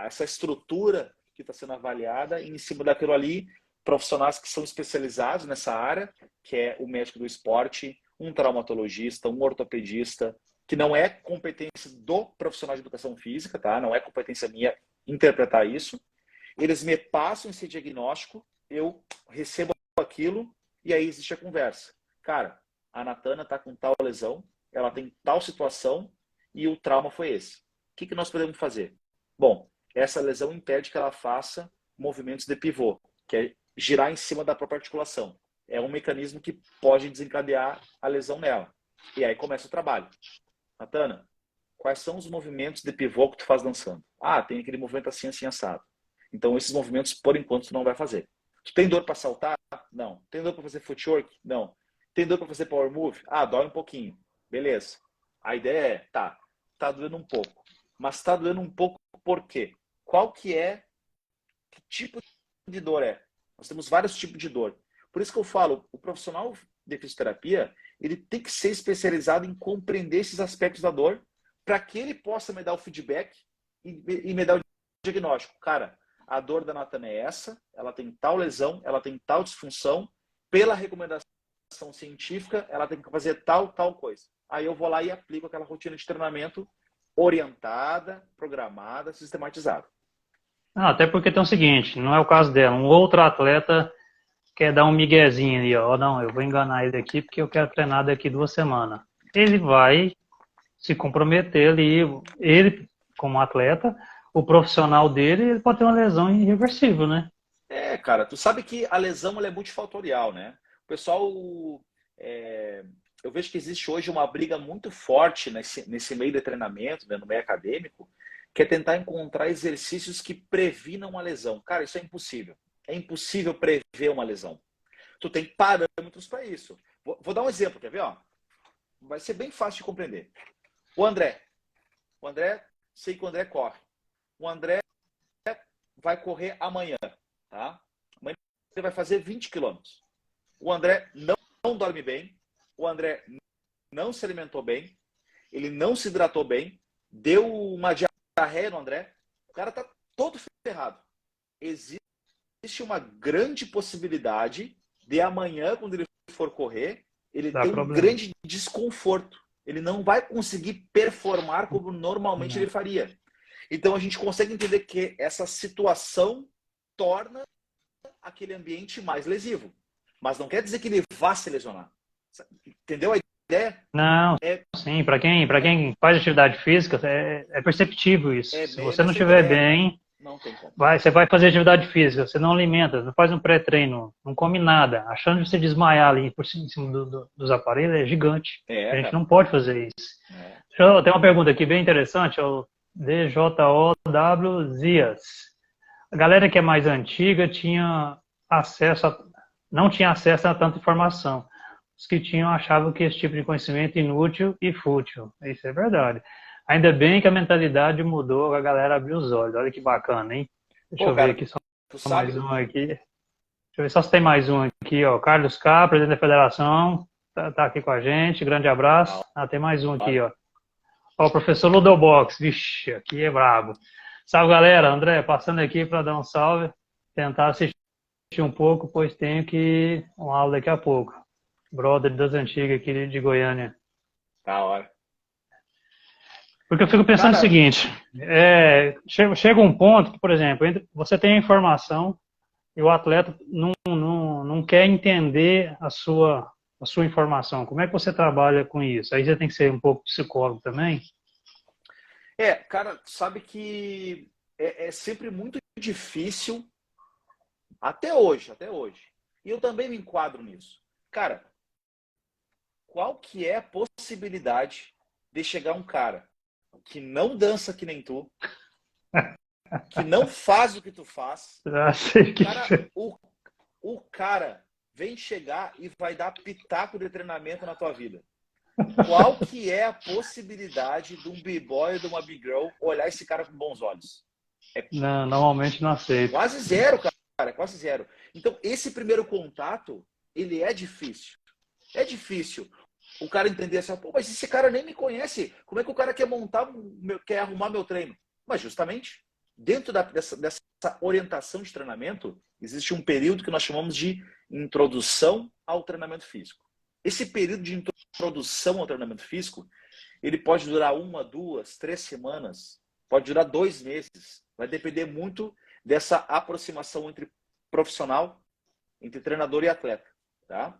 essa estrutura que está sendo avaliada, e em cima daquilo ali, profissionais que são especializados nessa área, que é o médico do esporte, um traumatologista, um ortopedista, que não é competência do profissional de educação física, tá? Não é competência minha interpretar isso. Eles me passam esse diagnóstico, eu recebo aquilo e aí existe a conversa. Cara, a Natana está com tal lesão, ela tem tal situação e o trauma foi esse. O que nós podemos fazer? Bom, essa lesão impede que ela faça movimentos de pivô, que é girar em cima da própria articulação. É um mecanismo que pode desencadear a lesão nela. E aí começa o trabalho. Natana, quais são os movimentos de pivô que tu faz dançando? Ah, tem aquele movimento assim, assim, assado. Então, esses movimentos, por enquanto, tu não vai fazer. Tu tem dor para saltar? Não. Tem dor para fazer footwork? Não. Tem dor para fazer power move? Ah, dói um pouquinho. Beleza. A ideia é, tá doendo um pouco. Mas tá doendo um pouco por quê? Qual que é, que tipo de dor é? Nós temos vários tipos de dor. Por isso que eu falo, o profissional de fisioterapia, ele tem que ser especializado em compreender esses aspectos da dor para que ele possa me dar o feedback e me dar o diagnóstico. Cara, a dor da Natana é essa, ela tem tal lesão, ela tem tal disfunção, pela recomendação científica, ela tem que fazer tal coisa. Aí eu vou lá e aplico aquela rotina de treinamento orientada, programada, sistematizada. até porque tem o seguinte, não é o caso dela, um outro atleta quer dar um miguezinho ali, ó, não, eu vou enganar ele aqui porque eu quero treinar daqui 2 semanas. Ele vai se comprometer ali, ele como atleta, o profissional dele, ele pode ter uma lesão irreversível, né? Cara, tu sabe que a lesão ela é multifatorial, né? O pessoal, eu vejo que existe hoje uma briga muito forte nesse meio de treinamento, né, no meio acadêmico, que é tentar encontrar exercícios que previnam a lesão. Cara, isso é impossível. É impossível prever uma lesão. Tu tem parâmetros para isso. Vou dar um exemplo, quer ver? Ó? Vai ser bem fácil de compreender. O André, sei que o André corre. O André vai correr amanhã, tá? Amanhã ele vai fazer 20 quilômetros. O André não dorme bem, o André não se alimentou bem, ele não se hidratou bem, deu uma diarreia no André, o cara tá todo ferrado. Existe uma grande possibilidade de amanhã, quando ele for correr, ele Dá ter um problema. grande desconforto. Ele não vai conseguir performar como normalmente ele faria. Então a gente consegue entender que essa situação torna aquele ambiente mais lesivo. Mas não quer dizer que ele vá se lesionar. Entendeu a ideia? Não, sim, para quem faz atividade física, é perceptível isso. Se você não estiver bem, Não tem como. Você vai fazer atividade física, você não alimenta, não faz um pré-treino, não come nada, achando de você desmaiar ali por cima, em cima dos aparelhos é gigante. A gente Cara. não pode fazer isso. Tem uma pergunta aqui bem interessante, é o DJOW Zias. A galera que é mais antiga tinha não tinha acesso a tanta informação. Os que tinham achavam que esse tipo de conhecimento é inútil e fútil. Isso é verdade. Ainda bem que a mentalidade mudou, a galera abriu os olhos. Olha que bacana, hein? Deixa Pô, eu ver cara, aqui só tu mais sabe? um aqui. Deixa eu ver só se tem mais um aqui, ó. Carlos K, presidente da federação, tá aqui com a gente. Grande abraço. Tem mais um aqui, ó. Ó, o professor Ludobox. Vixe, aqui é brabo. Salve, galera. André, passando aqui para dar um salve. Tentar assistir um pouco, pois tenho que uma aula daqui a pouco. Brother das antigas aqui de Goiânia. Da hora. Porque eu fico pensando o Cara, seguinte, chega um ponto que, por exemplo, você tem a informação e o atleta não quer entender a sua informação. Como é que você trabalha com isso? Aí você tem que ser um pouco psicólogo também? cara, tu sabe que é sempre muito difícil, até hoje. E eu também me enquadro nisso. Cara, qual que é a possibilidade de chegar um cara que não dança que nem tu, que não faz o que tu faz, o cara vem chegar e vai dar pitaco de treinamento na tua vida. Qual que é a possibilidade de um b-boy ou de uma b-girl olhar esse cara com bons olhos? Não, normalmente não aceito. Quase zero, cara, quase zero. Então, esse primeiro contato, ele é difícil. É difícil o cara entender assim, pô, mas esse cara nem me conhece. Como é que o cara quer arrumar meu treino? Mas justamente, dentro dessa orientação de treinamento, existe um período que nós chamamos de introdução ao treinamento físico. Esse período de introdução ao treinamento físico, ele pode durar 1, 2, 3 semanas, pode durar 2 meses. Vai depender muito dessa aproximação entre profissional, entre treinador e atleta. Tá?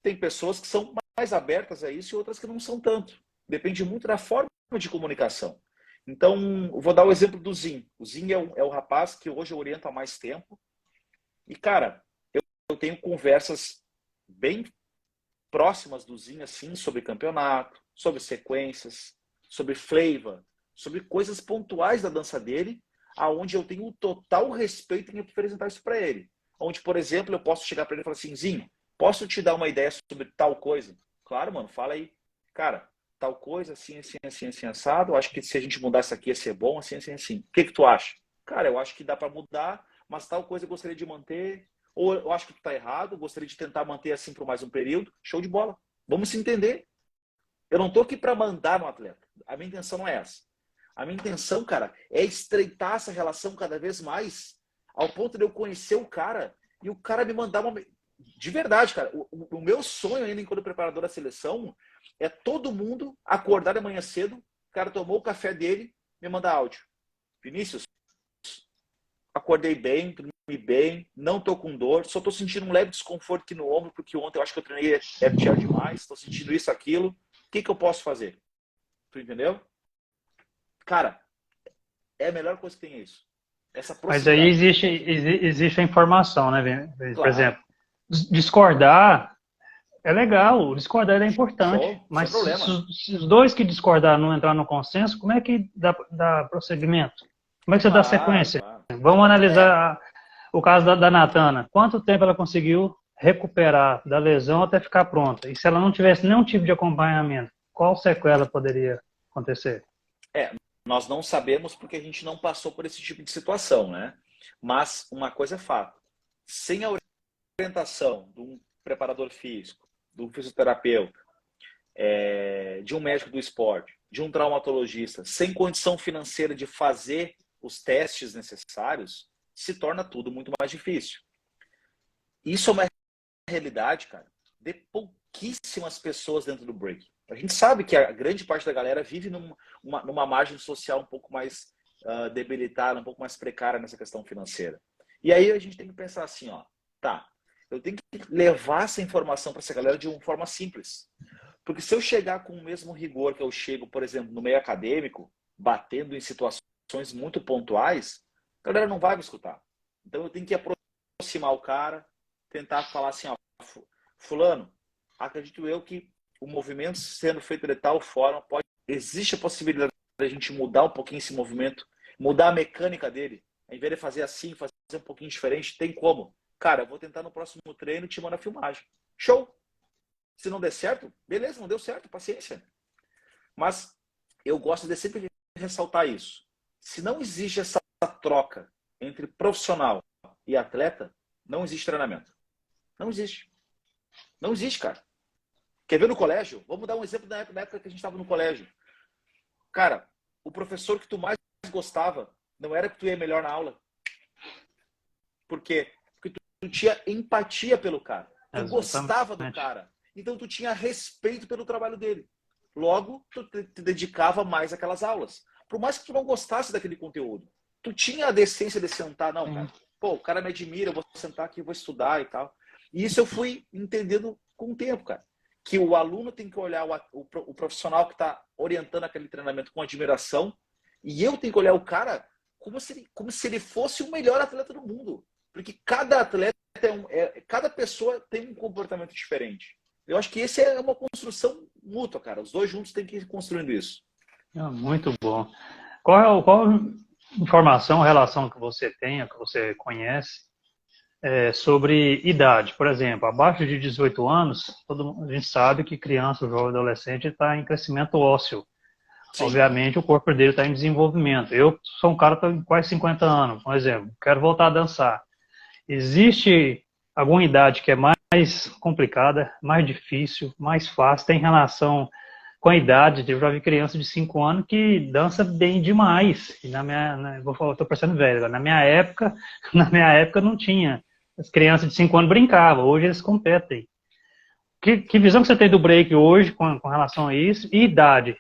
Tem pessoas que são mais abertas a isso e outras que não são tanto. Depende muito da forma de comunicação. Então, eu vou dar o exemplo do Zin. O Zin é o rapaz que hoje eu oriento há mais tempo. E, cara, eu tenho conversas bem próximas do Zin, assim, sobre campeonato, sobre sequências, sobre flavor, sobre coisas pontuais da dança dele, aonde eu tenho um total respeito em apresentar isso para ele. Onde, por exemplo, eu posso chegar para ele e falar assim, Zin, posso te dar uma ideia sobre tal coisa? Claro, mano, fala aí. Cara, tal coisa, assim, assim, assim, assim, assado. Eu acho que se a gente mudar isso aqui ia ser bom, assim, assim, assim. O que tu acha? Cara, eu acho que dá para mudar, mas tal coisa eu gostaria de manter. Ou eu acho que tu tá errado, gostaria de tentar manter assim por mais um período. Show de bola. Vamos se entender. Eu não tô aqui para mandar no atleta. A minha intenção não é essa. A minha intenção, cara, é estreitar essa relação cada vez mais, ao ponto de eu conhecer o cara e o cara me mandar uma... De verdade, cara, o meu sonho ainda enquanto preparador da seleção é todo mundo acordar de manhã cedo, o cara tomou o café dele, me mandar áudio. Vinícius, acordei bem, dormi bem, não tô com dor, só tô sentindo um leve desconforto aqui no ombro, porque ontem eu acho que eu treinei FTL demais, tô sentindo isso, aquilo. O que eu posso fazer? Tu entendeu? Cara, é a melhor coisa que tem isso. Essa Mas aí proximidade. existe a informação, né? Por Claro. exemplo, discordar é legal, discordar é importante, Show, sem mas problema. se os dois que discordaram não entrar no consenso, como é que dá prosseguimento? Como é que você dá Claro, sequência? claro. Vamos analisar o caso da Natana. Quanto tempo ela conseguiu recuperar da lesão até ficar pronta? E se ela não tivesse nenhum tipo de acompanhamento, qual sequela poderia acontecer? Nós não sabemos porque a gente não passou por esse tipo de situação, né? Mas uma coisa é fato. Sem a orientação de um preparador físico, de um fisioterapeuta, de um médico do esporte, de um traumatologista, sem condição financeira de fazer os testes necessários, se torna tudo muito mais difícil. Isso é uma realidade, cara, de pouquíssimas pessoas dentro do break. A gente sabe que a grande parte da galera vive numa margem social um pouco mais debilitada, um pouco mais precária nessa questão financeira. E aí a gente tem que pensar assim, ó, tá, eu tenho que levar essa informação para essa galera de uma forma simples. Porque se eu chegar com o mesmo rigor que eu chego, por exemplo, no meio acadêmico, batendo em situações muito pontuais, A galera não vai me escutar. Então eu tenho que aproximar o cara, tentar falar assim, ó, fulano, acredito eu que o movimento sendo feito de tal forma, existe a possibilidade da gente mudar um pouquinho esse movimento, mudar a mecânica dele, ao invés de fazer assim, fazer um pouquinho diferente, tem como? Cara, eu vou tentar no próximo treino te mandar a filmagem. Show! Se não der certo, beleza, não deu certo, paciência. Mas eu gosto de sempre ressaltar isso. Se não existe essa troca entre profissional e atleta, não existe treinamento. Não existe. Não existe, cara. Quer ver no colégio? Vamos dar um exemplo da época que a gente estava no colégio. Cara, o professor que tu mais gostava não era que tu ia melhor na aula. Por quê? Porque tu tinha empatia pelo cara. Tu gostava do cara. Então tu tinha respeito pelo trabalho dele. Logo, tu te dedicava mais àquelas aulas. Por mais que tu não gostasse daquele conteúdo, tu tinha a decência de sentar. Não, cara. Pô, o cara me admira, eu vou sentar aqui, eu vou estudar e tal. E isso eu fui entendendo com o tempo, cara. Que o aluno tem que olhar o profissional que está orientando aquele treinamento com admiração, e eu tenho que olhar o cara como se ele fosse o melhor atleta do mundo. Porque cada atleta, cada pessoa tem um comportamento diferente. Eu acho que esse é uma construção mútua, cara. Os dois juntos têm que ir construindo isso. Muito bom. Qual informação, relação que você tenha, que você conhece, sobre idade? Por exemplo, abaixo de 18 anos, a gente sabe que criança, jovem, adolescente está em crescimento ósseo. Sim. Obviamente, o corpo dele está em desenvolvimento. Eu sou um cara que tem quase 50 anos, por exemplo, quero voltar a dançar. Existe alguma idade que é mais complicada, mais difícil, mais fácil? Tem relação com a idade? Eu já vi criança de 5 anos que dança bem demais. E estou parecendo velho, na minha época não tinha. As crianças de 5 anos brincavam, hoje eles competem. Que visão que você tem do break hoje com relação a isso? E idade?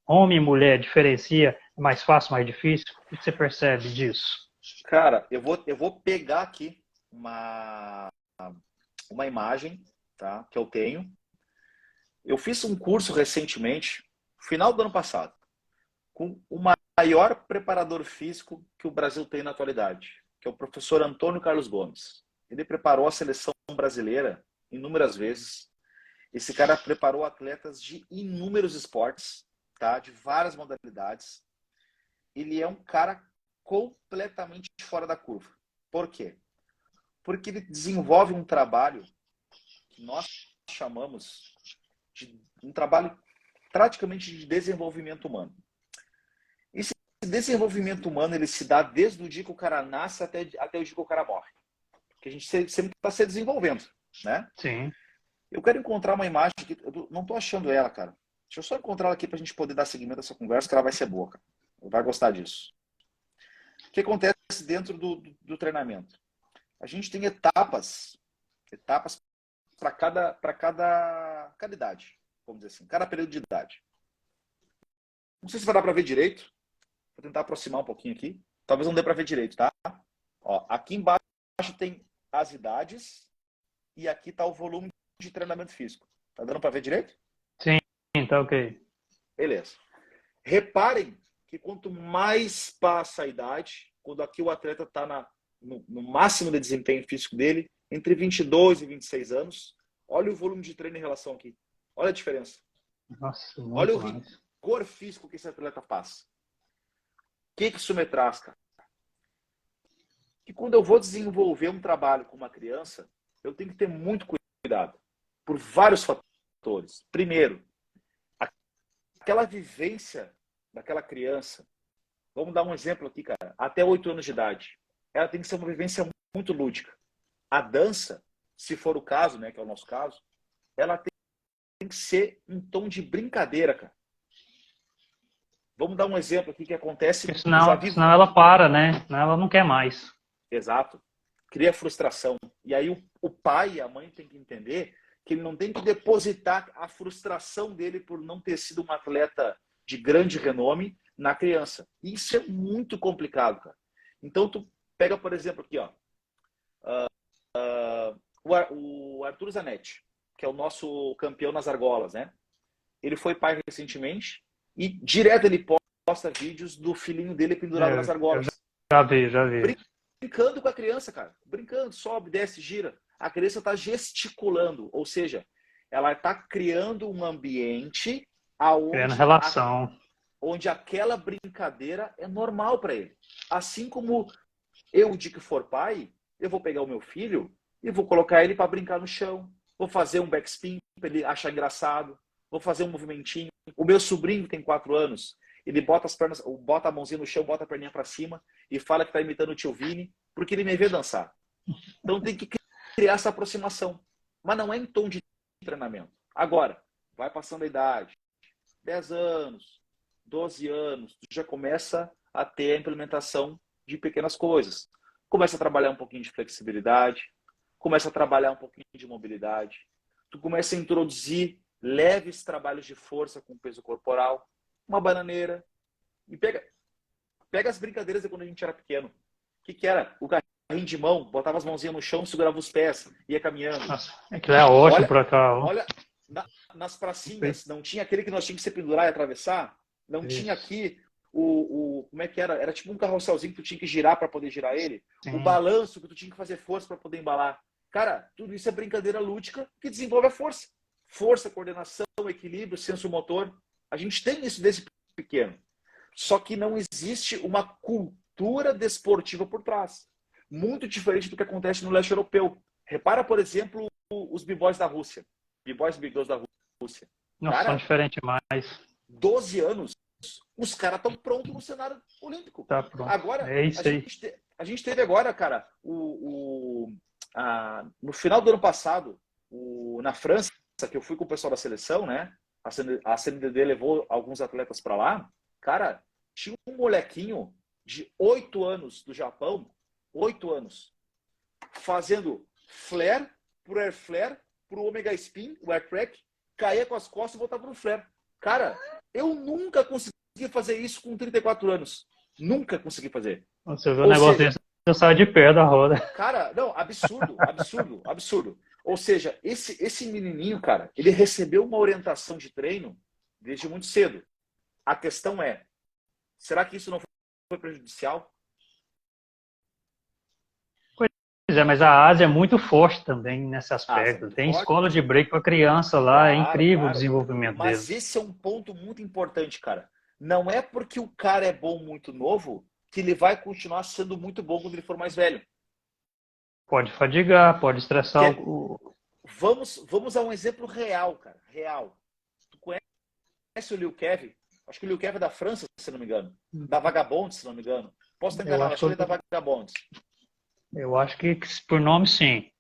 Homem e mulher diferencia? É mais fácil, mais difícil? O que você percebe disso? Cara, eu vou pegar aqui uma imagem, tá, que eu tenho. Eu fiz um curso recentemente, final do ano passado, com o maior preparador físico que o Brasil tem na atualidade, que é o professor Antônio Carlos Gomes. Ele preparou a seleção brasileira inúmeras vezes. Esse cara preparou atletas de inúmeros esportes, tá, de várias modalidades. Ele é um cara completamente fora da curva. Por quê? Porque ele desenvolve um trabalho que nós chamamos de um trabalho praticamente de desenvolvimento humano. Esse desenvolvimento humano ele se dá desde o dia que o cara nasce até o dia que o cara morre. Porque a gente sempre está se desenvolvendo, né? Sim. Eu quero encontrar uma imagem que eu não estou achando ela, cara. Deixa eu só encontrar ela aqui para a gente poder dar seguimento a essa conversa, que ela vai ser boa, cara. Vai gostar disso. O que acontece dentro do treinamento? A gente tem etapas para cada idade, vamos dizer assim, cada período de idade. Não sei se vai dar para ver direito. Vou tentar aproximar um pouquinho aqui. Talvez não dê para ver direito, tá? Ó, aqui embaixo tem as idades e aqui está o volume de treinamento físico. Tá dando para ver direito? Sim, tá ok. Beleza. Reparem que quanto mais passa a idade, quando aqui o atleta está no máximo de desempenho físico dele, entre 22 e 26 anos, olha o volume de treino em relação aqui. Olha a diferença. Nossa, olha o rigor físico que esse atleta passa. O que isso me traz, cara? Que quando eu vou desenvolver um trabalho com uma criança, eu tenho que ter muito cuidado por vários fatores. Primeiro, aquela vivência daquela criança. Vamos dar um exemplo aqui, cara. Até 8 anos de idade. Ela tem que ser uma vivência muito lúdica. A dança, se for o caso, né, que é o nosso caso, ela tem que ser um tom de brincadeira, cara. Vamos dar um exemplo aqui que acontece... Senão ela para, né? Senão ela não quer mais. Exato. Cria frustração. E aí o pai e a mãe têm que entender que ele não tem que depositar a frustração dele por não ter sido um atleta de grande renome na criança. Isso é muito complicado, cara. Então, tu pega, por exemplo, aqui, ó, o Arthur Zanetti, que é o nosso campeão nas argolas, né? Ele foi pai recentemente e direto ele posta vídeos do filhinho dele pendurado nas argolas. Já vi, já vi. Brincando com a criança, cara. Brincando, sobe, desce, gira. A criança está gesticulando, ou seja, ela está criando um ambiente Criando aonde relação. onde aquela brincadeira é normal para ele. Assim como eu, de que for pai, eu vou pegar o meu filho e vou colocar ele para brincar no chão. Vou fazer um backspin para ele achar engraçado. Vou fazer um movimentinho. O meu sobrinho tem 4 anos. Ele bota as pernas, bota a mãozinha no chão, bota a perninha para cima e fala que está imitando o tio Vini, porque ele me vê dançar. Então tem que criar essa aproximação. Mas não é em tom de treinamento. Agora, vai passando a idade. 10 anos, 12 anos, tu já começa a ter a implementação de pequenas coisas. Começa a trabalhar um pouquinho de flexibilidade, começa a trabalhar um pouquinho de mobilidade, tu começa a introduzir leves trabalhos de força com peso corporal, uma bananeira, e pega as brincadeiras de quando a gente era pequeno. O que era? O carrinho de mão, botava as mãozinhas no chão, segurava os pés, ia caminhando. Nossa, aquilo é ótimo Olha, pra cá. olha nas pracinhas, não tinha aquele que nós tínhamos que se pendurar e atravessar? Não Isso. tinha aqui como é que era? Era tipo um carrosselzinho que tu tinha que girar para poder girar ele. Sim. O balanço que tu tinha que fazer força para poder embalar. Cara, tudo isso é brincadeira lúdica que desenvolve a força. Força, coordenação, equilíbrio, senso motor. A gente tem isso desde pequeno. Só que não existe uma cultura desportiva por trás. Muito diferente do que acontece no leste europeu. Repara, por exemplo, os b-boys da Rússia. B-boys e b-girls da Rússia. Não Cara, são diferentes mais. 12 anos, os caras estão prontos no cenário olímpico. Tá pronto. Agora, É isso aí. a gente teve agora, cara, no final do ano passado, na França, que eu fui com o pessoal da seleção, né? A CNDD levou alguns atletas para lá. Cara, tinha um molequinho de 8 anos do Japão, 8 anos, fazendo flare pro air flare, pro omega spin, o air track, caía com as costas e voltava no flare. Cara, eu nunca consegui fazer isso com 34 anos. Nunca consegui fazer. Você vê um negócio desse, eu saio de pé da roda. Cara, não, absurdo, absurdo, absurdo. Ou seja, esse menininho, cara, ele recebeu uma orientação de treino desde muito cedo. A questão é, será que isso não foi prejudicial? Pois é, mas a Ásia é muito forte também nesse aspecto. Tem forte. escola de break para criança lá, Claro, é incrível claro. o desenvolvimento Mas deles. esse é um ponto muito importante, cara. Não é porque o cara é bom muito novo que ele vai continuar sendo muito bom quando ele for mais velho. Pode fadigar, pode estressar o... Vamos a um exemplo real, cara. Real. Tu conhece o Liu Kevin? Acho que o Liu Kevin é da França, se não me engano. Da Vagabond, se não me engano. Posso estar enganado, acho que ele é da Vagabond. Eu acho que por nome, sim.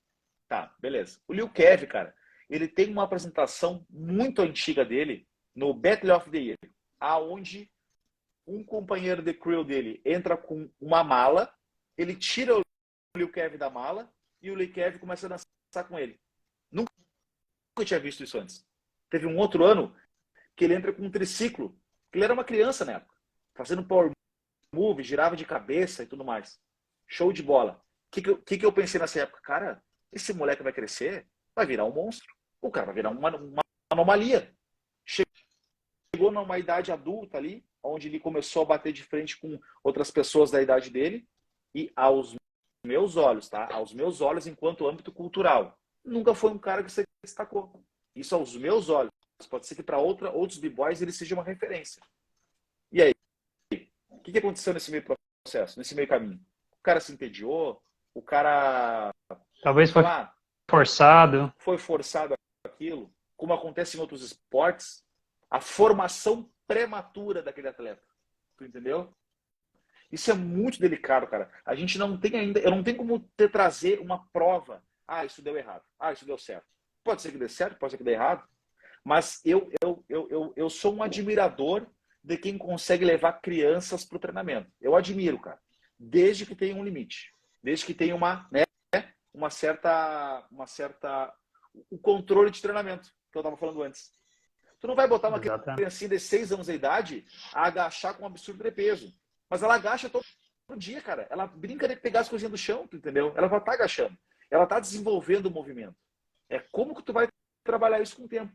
Tá, beleza. O Liu Kevin, cara, ele tem uma apresentação muito antiga dele no Battle of the Year, aonde um companheiro de crew dele entra com uma mala, ele tira o Liu Kevin da mala e o Liu Kevin começa a dançar com ele. Nunca tinha visto isso antes. Teve um outro ano que ele entra com um triciclo, que ele era uma criança na época, fazendo power move, girava de cabeça e tudo mais. Show de bola. O que eu pensei nessa época? Cara, esse moleque vai crescer, vai virar um monstro. O cara vai virar uma anomalia. Chegou numa idade adulta ali, onde ele começou a bater de frente com outras pessoas da idade dele, e aos meus olhos, tá? Aos meus olhos, enquanto âmbito cultural, nunca foi um cara que se destacou. Isso aos meus olhos. Pode ser que para outros b-boys ele seja uma referência. E aí? O que aconteceu nesse meio processo, nesse meio caminho? O cara se entediou, o cara... Talvez foi forçado. Foi forçado aquilo, como acontece em outros esportes, a formação prematura daquele atleta. Tu entendeu? Isso é muito delicado, cara. A gente não tem ainda, eu não tenho como trazer uma prova. Ah, isso deu errado. Ah, isso deu certo. Pode ser que dê certo, pode ser que dê errado. Mas eu sou um admirador de quem consegue levar crianças para o treinamento. Eu admiro, cara. Desde que tenha um limite. Desde que tenha uma certa... O controle de treinamento, que eu estava falando antes. Tu não vai botar uma criancinha de 6 anos de idade a agachar com um absurdo de peso. Mas ela agacha todo dia, cara. Ela brinca de pegar as coisinhas do chão, tu entendeu? Ela vai estar agachando. Ela está desenvolvendo o movimento. É como que tu vai trabalhar isso com o tempo.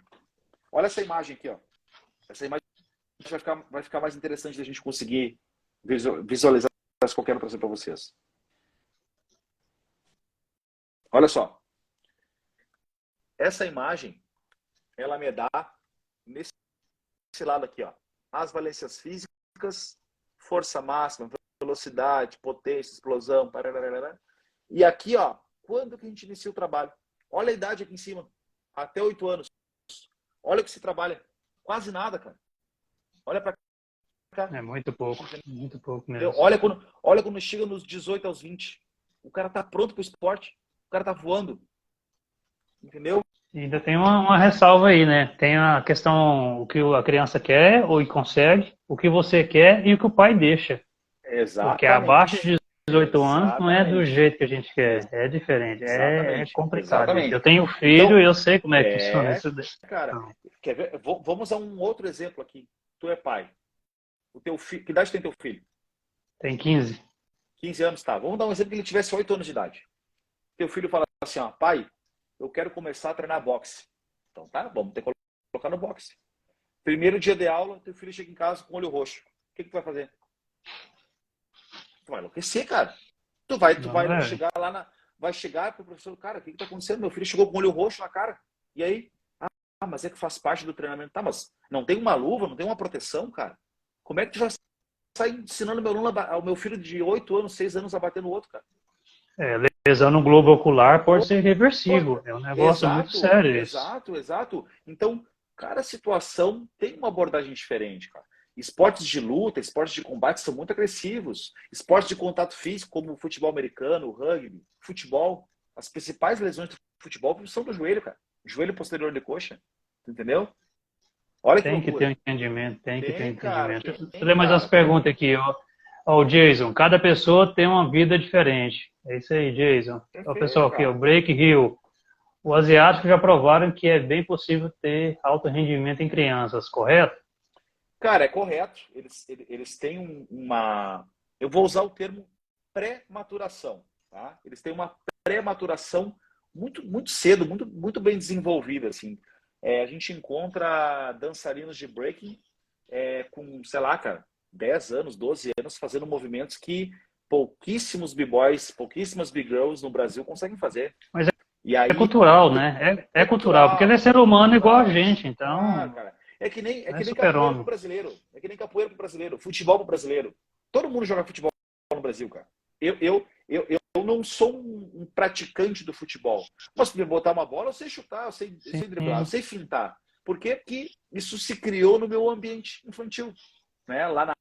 Olha essa imagem aqui, ó. Essa imagem vai ficar mais interessante da gente conseguir visualizar que eu quero trazer para vocês. Olha só. Essa imagem, ela me dá nesse lado aqui, ó, as valências físicas, força máxima, velocidade, potência, explosão, parará. E aqui, ó, quando que a gente inicia o trabalho? Olha a idade aqui em cima, até 8 anos. Olha o que se trabalha. Quase nada, cara. Olha para cá. É muito pouco mesmo. Olha quando chega nos 18 aos 20. O cara tá pronto pro esporte. O cara tá voando. Entendeu? E ainda tem uma ressalva aí, né? Tem a questão, o que a criança quer ou consegue, o que você quer e o que o pai deixa. Exatamente. Porque abaixo de 18 anos não é do jeito que a gente quer, Ex é diferente, é complicado. Exatamente. Eu tenho filho e eu sei como é que funciona isso. Cara, quer ver? Vamos a um outro exemplo aqui. Tu é pai. O teu filho, que idade tem teu filho? Tem 15. 15 anos, tá. Vamos dar um exemplo que ele tivesse 8 anos de idade. Teu filho fala assim, ó, pai, eu quero começar a treinar boxe. Então tá, vamos ter que colocar no boxe. Primeiro dia de aula, teu filho chega em casa com o olho roxo. O que tu vai fazer? Tu vai enlouquecer, cara. Tu vai chegar lá vai chegar pro professor, cara, o que tá acontecendo? Meu filho chegou com o olho roxo na cara. E aí? Ah, mas é que faz parte do treinamento. Tá, mas não tem uma luva, não tem uma proteção, cara? Como é que tu já sai ensinando ao meu filho de 8 anos, 6 anos a bater no outro, cara? Lesão no globo ocular pode ser reversível. É um negócio muito sério isso. Exato. Então, cada situação tem uma abordagem diferente, cara. Esportes de luta, esportes de combate são muito agressivos. Esportes de contato físico, como o futebol americano, o rugby, futebol. As principais lesões do futebol são do joelho, cara. Joelho posterior de coxa. Entendeu? Olha que tem que loucura. ter um entendimento, tem que ter um entendimento. Vou Tem, fazer mais umas perguntas aqui, ó. Ó, Jason, cada pessoa tem uma vida diferente. É isso aí, Jason. Perfeito, o pessoal aqui, cara. o Break Hill. Os asiáticos já provaram que é bem possível ter alto rendimento em crianças, correto? Cara, é correto. Eles têm uma... Eu vou usar o termo pré-maturação. Tá? Eles têm uma pré-maturação muito cedo, muito bem desenvolvida. Assim. A gente encontra dançarinos de breaking com, sei lá, cara, 10 anos, 12 anos, fazendo movimentos que pouquíssimos b-boys, pouquíssimas b-girls no Brasil conseguem fazer. Mas e aí, é cultural, né? É cultural, porque ele é ser humano igual a gente, então... cara. É que nem super capoeira pro brasileiro. É que nem capoeira pro brasileiro. Futebol pro brasileiro. Todo mundo joga futebol no Brasil, cara. Eu não sou um praticante do futebol. Mas se me botar uma bola, eu sei chutar, eu sei driblar, eu sei fintar. Por quê? Porque isso se criou no meu ambiente infantil. Né? Lá na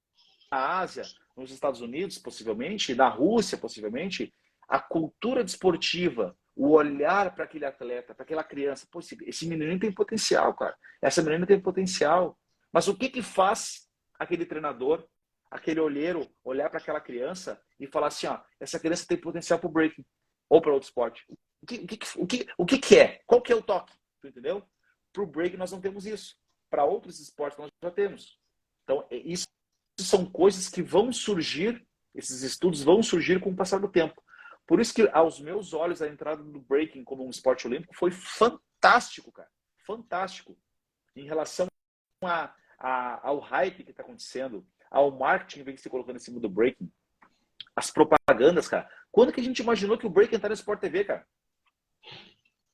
Ásia, nos Estados Unidos, possivelmente, na Rússia, possivelmente, a cultura desportiva, o olhar para aquele atleta, para aquela criança, pô, esse menino tem potencial, cara. Essa menina tem potencial. Mas o que faz aquele treinador, aquele olheiro, olhar para aquela criança e falar assim, ó, essa criança tem potencial para o breaking ou para outro esporte? O que é? Qual que é o toque? Tu entendeu? Para o breaking nós não temos isso. Para outros esportes nós já temos. Então, isso são coisas que vão surgir, esses estudos vão surgir com o passar do tempo. Por isso que, aos meus olhos, a entrada do breaking como um esporte olímpico foi fantástico, cara. Fantástico. Em relação ao hype que está acontecendo, ao marketing que vem se colocando em cima do breaking, as propagandas, cara. Quando que a gente imaginou que o breaking está no Sport TV, cara?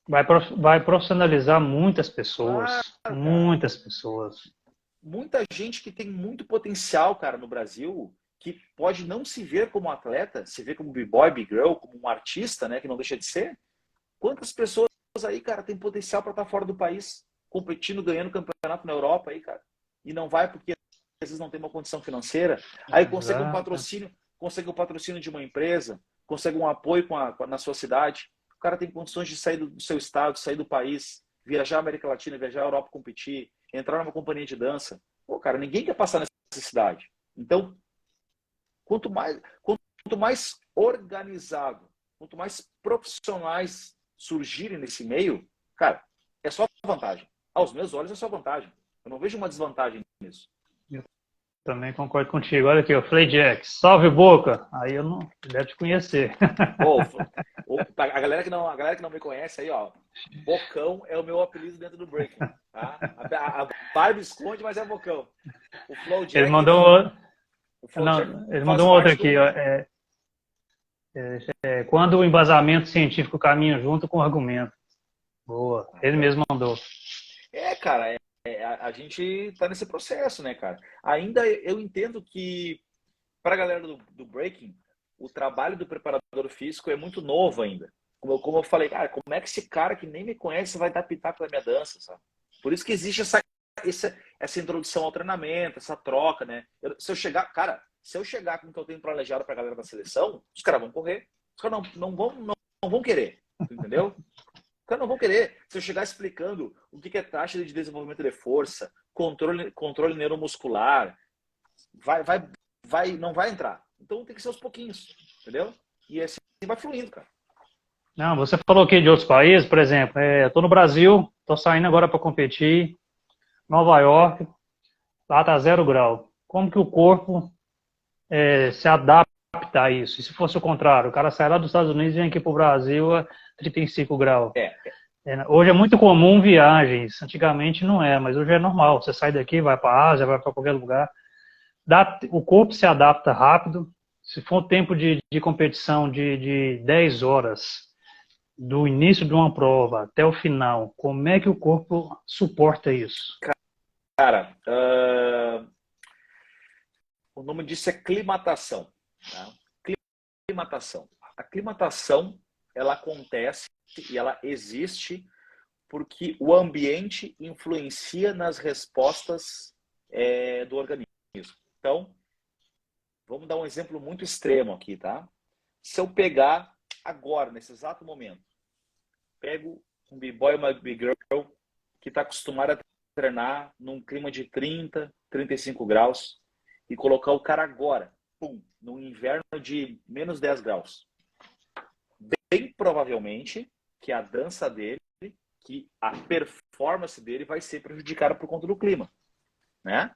Vai profissionalizar muitas pessoas. Muitas pessoas. Muita gente que tem muito potencial, cara, no Brasil, que pode não se ver como atleta, se ver como b-boy, b-girl, como um artista, né, que não deixa de ser. Quantas pessoas aí, cara, tem potencial para estar fora do país, competindo, ganhando campeonato na Europa aí, cara, e não vai porque às vezes não tem uma condição financeira, aí consegue um patrocínio de uma empresa, consegue um apoio na sua cidade, o cara tem condições de sair do seu estado, sair do país, viajar à América Latina, viajar à Europa, competir, entrar numa companhia de dança. Pô, cara, ninguém quer passar necessidade. Então, quanto mais organizado, quanto mais profissionais surgirem nesse meio, cara, é só vantagem. Aos meus olhos é só vantagem. Eu não vejo uma desvantagem nisso. Eu também concordo contigo. Olha aqui, o Flay Jack. Salve, Boca! Aí eu não deve te conhecer. A galera que não me conhece aí, ó, Bocão é o meu apelido dentro do breaking. Tá? A Barbie esconde, mas é Bocão. O Flow Jack, Não, ele faz mandou um outro parte aqui, ó. Quando o embasamento científico caminha junto com o argumento. Boa. Ele então. mesmo mandou. Cara, a gente tá nesse processo, né, cara? Ainda eu entendo que para a galera do breaking, o trabalho do preparador físico é muito novo ainda. Como eu falei, cara, como é que esse cara que nem me conhece vai dar pitaco na minha dança, sabe? Por isso que existe essa introdução ao treinamento, essa troca, né? Se eu chegar com o que eu tenho planejado para a galera da seleção, os caras vão correr. Os caras não vão querer, entendeu? Os caras não vão querer. Se eu chegar explicando o que é taxa de desenvolvimento de força, controle neuromuscular, não vai entrar. Então tem que ser aos pouquinhos, entendeu? E assim vai fluindo, cara. Não, você falou aqui de outros países, por exemplo, estou no Brasil, estou saindo agora para competir, Nova York, lá tá 0 grau. Como que o corpo se adapta a isso? E se fosse o contrário, o cara sai lá dos Estados Unidos e vem aqui para o Brasil a 35 graus. Hoje é muito comum viagens, antigamente não é, mas hoje é normal. Você sai daqui, vai para a Ásia, vai para qualquer lugar. O corpo se adapta rápido. Se for um tempo de competição de 10 horas, do início de uma prova até o final, como é que o corpo suporta isso? Cara, o nome disso é climatação. Tá? Climatação. A climatação, ela acontece e ela existe porque o ambiente influencia nas respostas do organismo. Então, vamos dar um exemplo muito extremo aqui, tá? Se eu pegar agora, nesse exato momento, pego um b-boy ou uma b-girl que está acostumado a treinar num clima de 30, 35 graus e colocar o cara agora, num inverno de menos 10 graus. Bem provavelmente que a dança dele, que a performance dele vai ser prejudicada por conta do clima, né?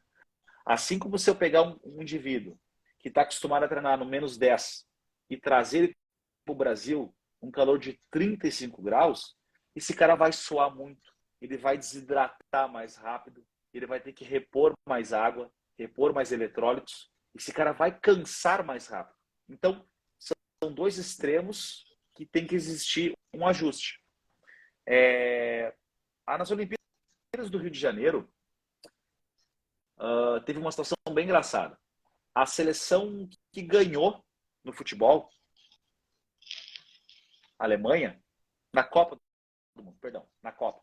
Assim como se eu pegar um indivíduo que está acostumado a treinar no menos 10 e trazer ele para o Brasil um calor de 35 graus, esse cara vai suar muito, ele vai desidratar mais rápido, ele vai ter que repor mais água, repor mais eletrólitos, esse cara vai cansar mais rápido. Então, são dois extremos que tem que existir um ajuste. Nas Olimpíadas do Rio de Janeiro, teve uma situação bem engraçada. A seleção que ganhou no futebol, a Alemanha, na Copa do Mundo, na Copa.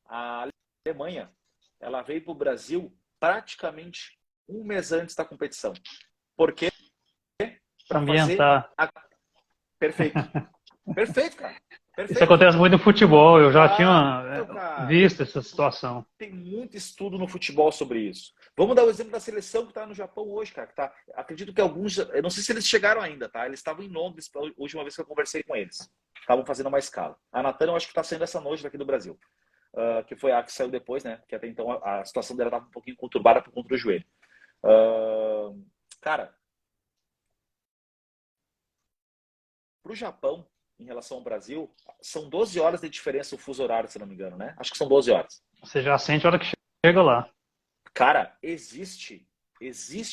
A Alemanha, ela veio para o Brasil praticamente um mês antes da competição. Por quê? Para fazer Perfeito. Perfeito, cara. Perfeito. Isso acontece muito no futebol, eu já tinha visto essa situação. Tem muito estudo no futebol sobre isso. Vamos dar o exemplo da seleção que está no Japão hoje, cara. Acredito que alguns, eu não sei se eles chegaram ainda, tá? Eles estavam em Londres a última vez que eu conversei com eles. Estavam fazendo uma escala. A Natana, eu acho que está saindo essa noite daqui do Brasil. Que foi a que saiu depois, né? Que até então a situação dela estava um pouquinho conturbada por conta do joelho. Cara, para o Japão, em relação ao Brasil, são 12 horas de diferença o fuso horário, se não me engano, né? Acho que são 12 horas. Você já sente a hora que chega lá. Cara, existe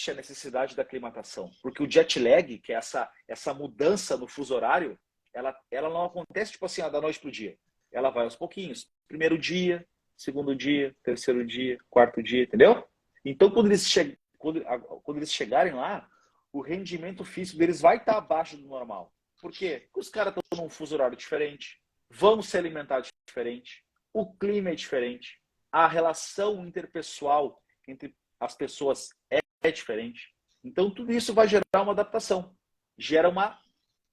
a necessidade da aclimatação, porque o jet lag, que é essa mudança no fuso horário, ela não acontece tipo assim, da noite pro dia. Ela vai aos pouquinhos. Primeiro dia, segundo dia, terceiro dia, quarto dia, entendeu? Então, quando eles chegarem lá, o rendimento físico deles vai estar abaixo do normal. Por quê? Porque os caras estão num fuso horário diferente, vão se alimentar diferente, o clima é diferente, a relação interpessoal entre as pessoas é diferente. Então, tudo isso vai gerar uma adaptação. Gera uma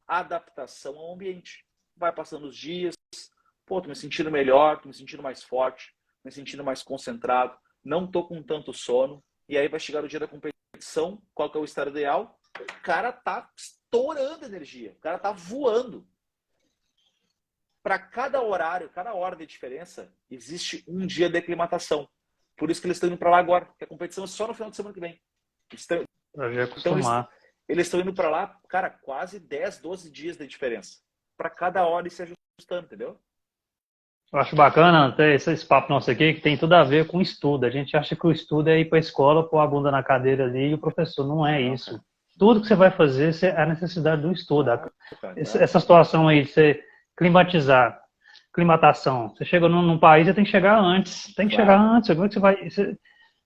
adaptação ao ambiente. Vai passando os dias, tô me sentindo melhor, tô me sentindo mais forte, me sentindo mais concentrado, não tô com tanto sono, e aí vai chegar o dia da competição, qual que é o estado ideal? O cara tá estourando energia, o cara tá voando. Para cada horário, cada hora de diferença, existe um dia de aclimatação. Por isso que eles estão indo para lá agora, porque a competição é só no final de semana que vem. Então eles estão indo para lá, cara, quase 10, 12 dias de diferença. Para cada hora e se ajustando, entendeu? Eu acho bacana ter esse papo nosso aqui, que tem tudo a ver com estudo. A gente acha que o estudo é ir para a escola, pôr a bunda na cadeira ali e o professor. Não é Não, isso. cara. Tudo que você vai fazer é a necessidade do estudo. Claro, cara, claro. Essa situação aí de você climatizar, climatação. Você chega num país, você tem que chegar antes. Tem que chegar Claro. antes. Como é que você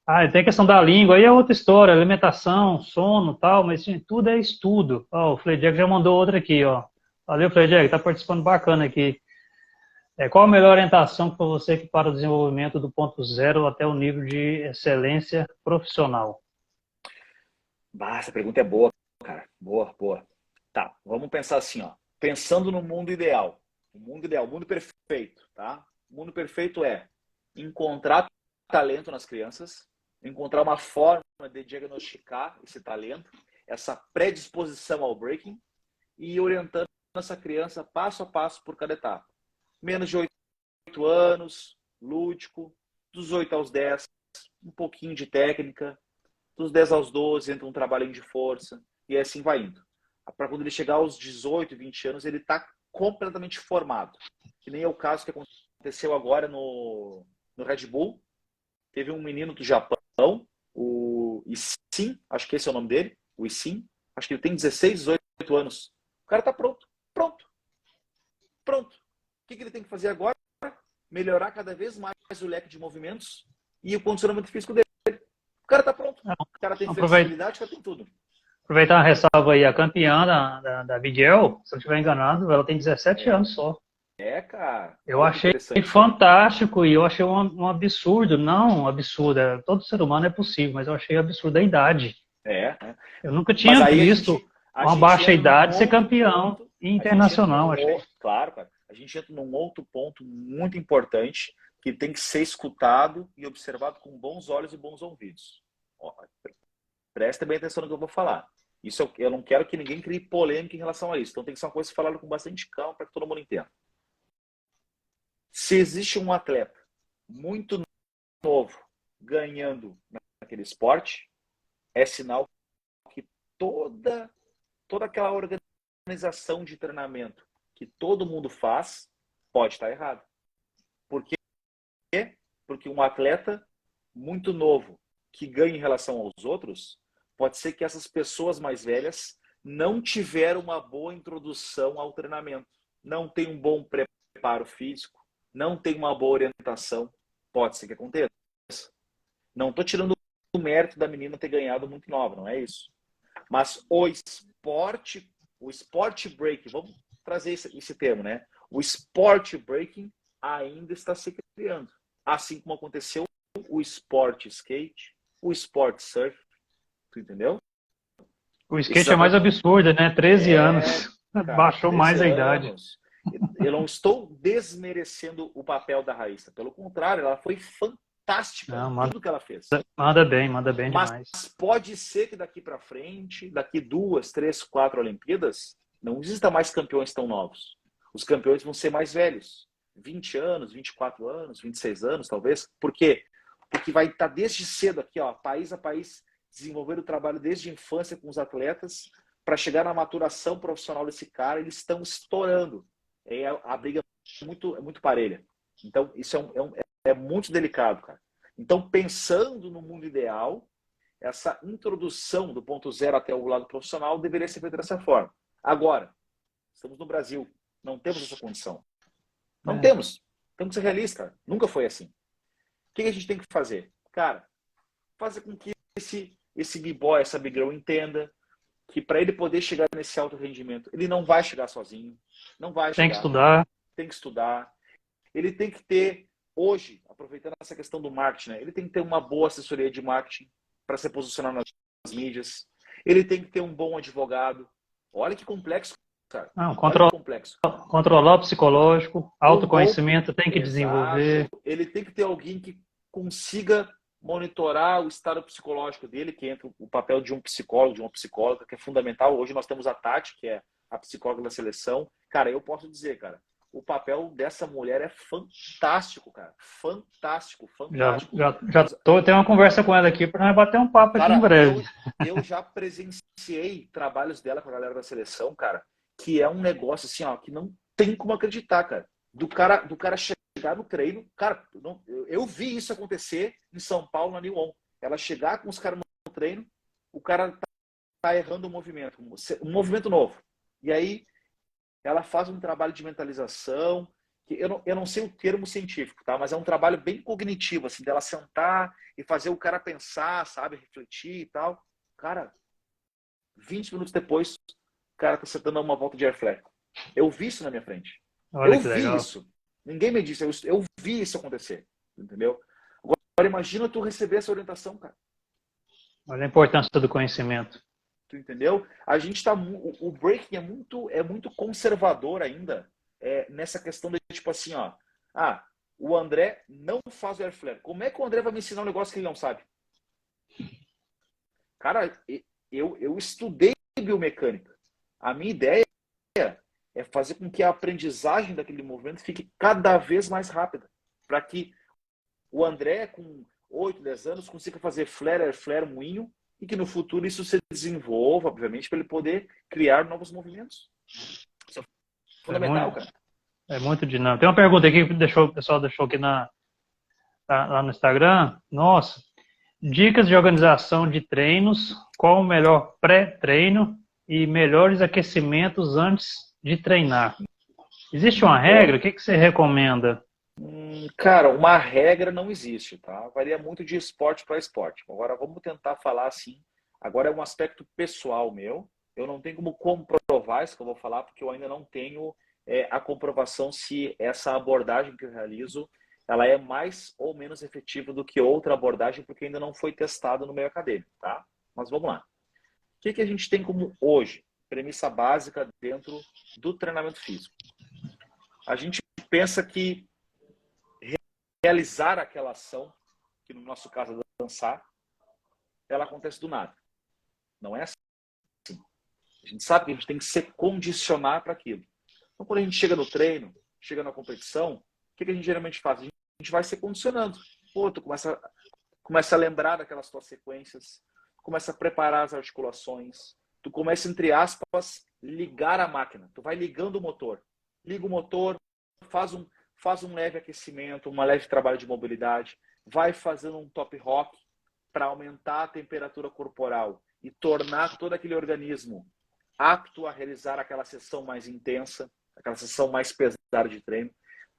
vai... tem a questão da língua, aí é outra história, alimentação, sono e tal, mas assim, tudo é estudo. Ó, o Frei Jack já mandou outra aqui, ó. Valeu, Frei Jack, tá participando bacana aqui. Qual a melhor orientação para você que para o desenvolvimento do ponto zero até o nível de excelência profissional? Bah, essa pergunta é boa, cara. Boa, boa. Tá, vamos pensar assim, ó. Pensando no mundo ideal. O mundo ideal, o mundo perfeito, tá? O mundo perfeito é encontrar talento nas crianças, encontrar uma forma de diagnosticar esse talento, essa predisposição ao breaking e ir orientando essa criança passo a passo por cada etapa. Menos de 8 anos, lúdico, dos 8 aos 10, um pouquinho de técnica, dos 10 aos 12 entra um trabalhinho de força, e assim vai indo. Para quando ele chegar aos 18, 20 anos, ele está completamente formado. Que nem é o caso que aconteceu agora no Red Bull. Teve um menino do Japão, o Issin, acho que esse é o nome dele, o Issin, acho que ele tem 16, 18 anos. O cara está pronto, pronto, pronto. O que ele tem que fazer agora? Melhorar cada vez mais o leque de movimentos e o condicionamento físico dele. O cara está pronto. O cara tem flexibilidade, o cara tem tudo. Aproveitar uma ressalva aí, a campeã da Miguel, se eu não estiver enganado, ela tem 17 anos só. Cara. Eu Olha que achei interessante. fantástico e eu achei um absurdo. Não, um absurdo. Todo ser humano é possível, mas eu achei absurdo a idade. É. Eu nunca Mas tinha aí visto a uma gente baixa entra num idade ser outro campeão ponto. A gente entra internacional, num achei. outro, claro, cara. A gente entra num outro ponto muito importante que tem que ser escutado e observado com bons olhos e bons ouvidos. Ó, presta bem atenção no que eu vou falar. Isso eu não quero que ninguém crie polêmica em relação a isso. Então tem que ser uma coisa falada com bastante calma para que todo mundo entenda. Se existe um atleta muito novo ganhando naquele esporte, é sinal que toda aquela organização de treinamento que todo mundo faz pode estar errado. Por quê? Porque um atleta muito novo que ganha em relação aos outros, pode ser que essas pessoas mais velhas não tiveram uma boa introdução ao treinamento, não tem um bom preparo físico, não tem uma boa orientação. Pode ser que aconteça. Não estou tirando o mérito da menina ter ganhado muito nova, não é isso. Mas o sport breaking, vamos trazer esse termo, né? O sport breaking ainda está se criando. Assim como aconteceu o sport skate, o sport surf, tu entendeu? O skate é mais absurdo, né? 13 anos. Cara, Baixou 13 mais a idade. anos. Eu não estou desmerecendo o papel da Raíssa. Pelo contrário, ela foi fantástica Não, em tudo que ela fez. manda bem Mas demais. pode ser que daqui para frente, daqui 2, 3, 4 Olimpíadas, não exista mais campeões tão novos. Os campeões vão ser mais velhos. 20 anos, 24 anos, 26 anos, talvez. Por quê? Porque vai estar desde cedo aqui, ó, país a país, desenvolver o trabalho desde a infância com os atletas, para chegar na maturação profissional desse cara, eles estão estourando. A briga é muito parelha. Então, isso é muito delicado, cara. Então, pensando no mundo ideal, essa introdução do ponto zero até o lado profissional deveria ser feita dessa forma. Agora, estamos no Brasil, não temos essa condição. Não temos. Temos que ser realistas, cara. Nunca foi assim. O que a gente tem que fazer? Cara, fazer com que esse b-boy, essa big girl entenda que para ele poder chegar nesse alto rendimento, ele não vai chegar sozinho, não vai chegar. Tem que estudar. Tem que estudar. Ele tem que ter, hoje, aproveitando essa questão do marketing, né? Ele tem que ter uma boa assessoria de marketing para se posicionar nas mídias. Ele tem que ter um bom advogado. Olha que complexo, cara. Não, Olha que complexo. controlar o psicológico, autoconhecimento tem que desenvolver. Exato. Ele tem que ter alguém que consiga monitorar o estado psicológico dele, que entra o papel de um psicólogo, de uma psicóloga, que é fundamental. Hoje nós temos a Tati, que é a psicóloga da seleção. Cara, eu posso dizer, cara, o papel dessa mulher é fantástico, cara. Fantástico, fantástico. Já tô tendo uma conversa com ela aqui para nós bater um papo aqui em Cara, breve. eu já presenciei trabalhos dela com a galera da seleção, cara, que é um negócio assim, ó, que não tem como acreditar, cara. Do cara chegar chegar no treino, cara, eu vi isso acontecer em São Paulo, na New On. Ela chegar com os caras no treino, o cara tá errando o movimento, um movimento novo. E aí ela faz um trabalho de mentalização, que eu não sei o termo científico, tá? Mas é um trabalho bem cognitivo, assim, dela sentar e fazer o cara pensar, sabe, refletir e tal. Cara, 20 minutos depois, o cara tá sentando uma volta de air flare. Eu vi isso na minha frente. Olha Eu que vi legal. isso. Ninguém me disse, eu vi isso acontecer, entendeu? Agora imagina tu receber essa orientação, cara. Olha a importância do conhecimento. Tu entendeu? A gente tá, o breaking é muito conservador ainda nessa questão de tipo assim, ó, o André não faz o air flare. Como é que o André vai me ensinar um negócio que ele não sabe? Cara, eu estudei biomecânica. A minha ideia é fazer com que a aprendizagem daquele movimento fique cada vez mais rápida, para que o André, com 8, 10 anos, consiga fazer flare, air flare, moinho, e que no futuro isso se desenvolva, obviamente, para ele poder criar novos movimentos. Isso é É fundamental, muito, cara. é muito dinâmico. Tem uma pergunta aqui que o pessoal deixou aqui lá no Instagram. Nossa, dicas de organização de treinos, qual o melhor pré-treino e melhores aquecimentos antes de treinar? Existe uma regra? Boa. O que você recomenda? Cara, uma regra não existe, tá? Varia muito de esporte para esporte. Agora vamos tentar falar assim. Agora é um aspecto pessoal meu. Eu não tenho como comprovar isso que eu vou falar, porque eu ainda não tenho a comprovação se essa abordagem que eu realizo ela é mais ou menos efetiva do que outra abordagem, porque ainda não foi testada no meio acadêmico, tá? Mas vamos lá. O que a gente tem como hoje? Premissa básica dentro do treinamento físico. A gente pensa que realizar aquela ação, que no nosso caso é dançar, ela acontece do nada. Não é assim. A gente sabe que a gente tem que se condicionar para aquilo. Então, quando a gente chega no treino, chega na competição, o que a gente geralmente faz? A gente vai se condicionando. Pô, tu começa a lembrar daquelas tuas sequências, começa a preparar as articulações, tu começa, entre aspas, ligar a máquina. Tu vai ligando o motor. Liga o motor, faz um leve aquecimento, uma leve trabalho de mobilidade, vai fazendo um top rock para aumentar a temperatura corporal e tornar todo aquele organismo apto a realizar aquela sessão mais intensa, aquela sessão mais pesada de treino.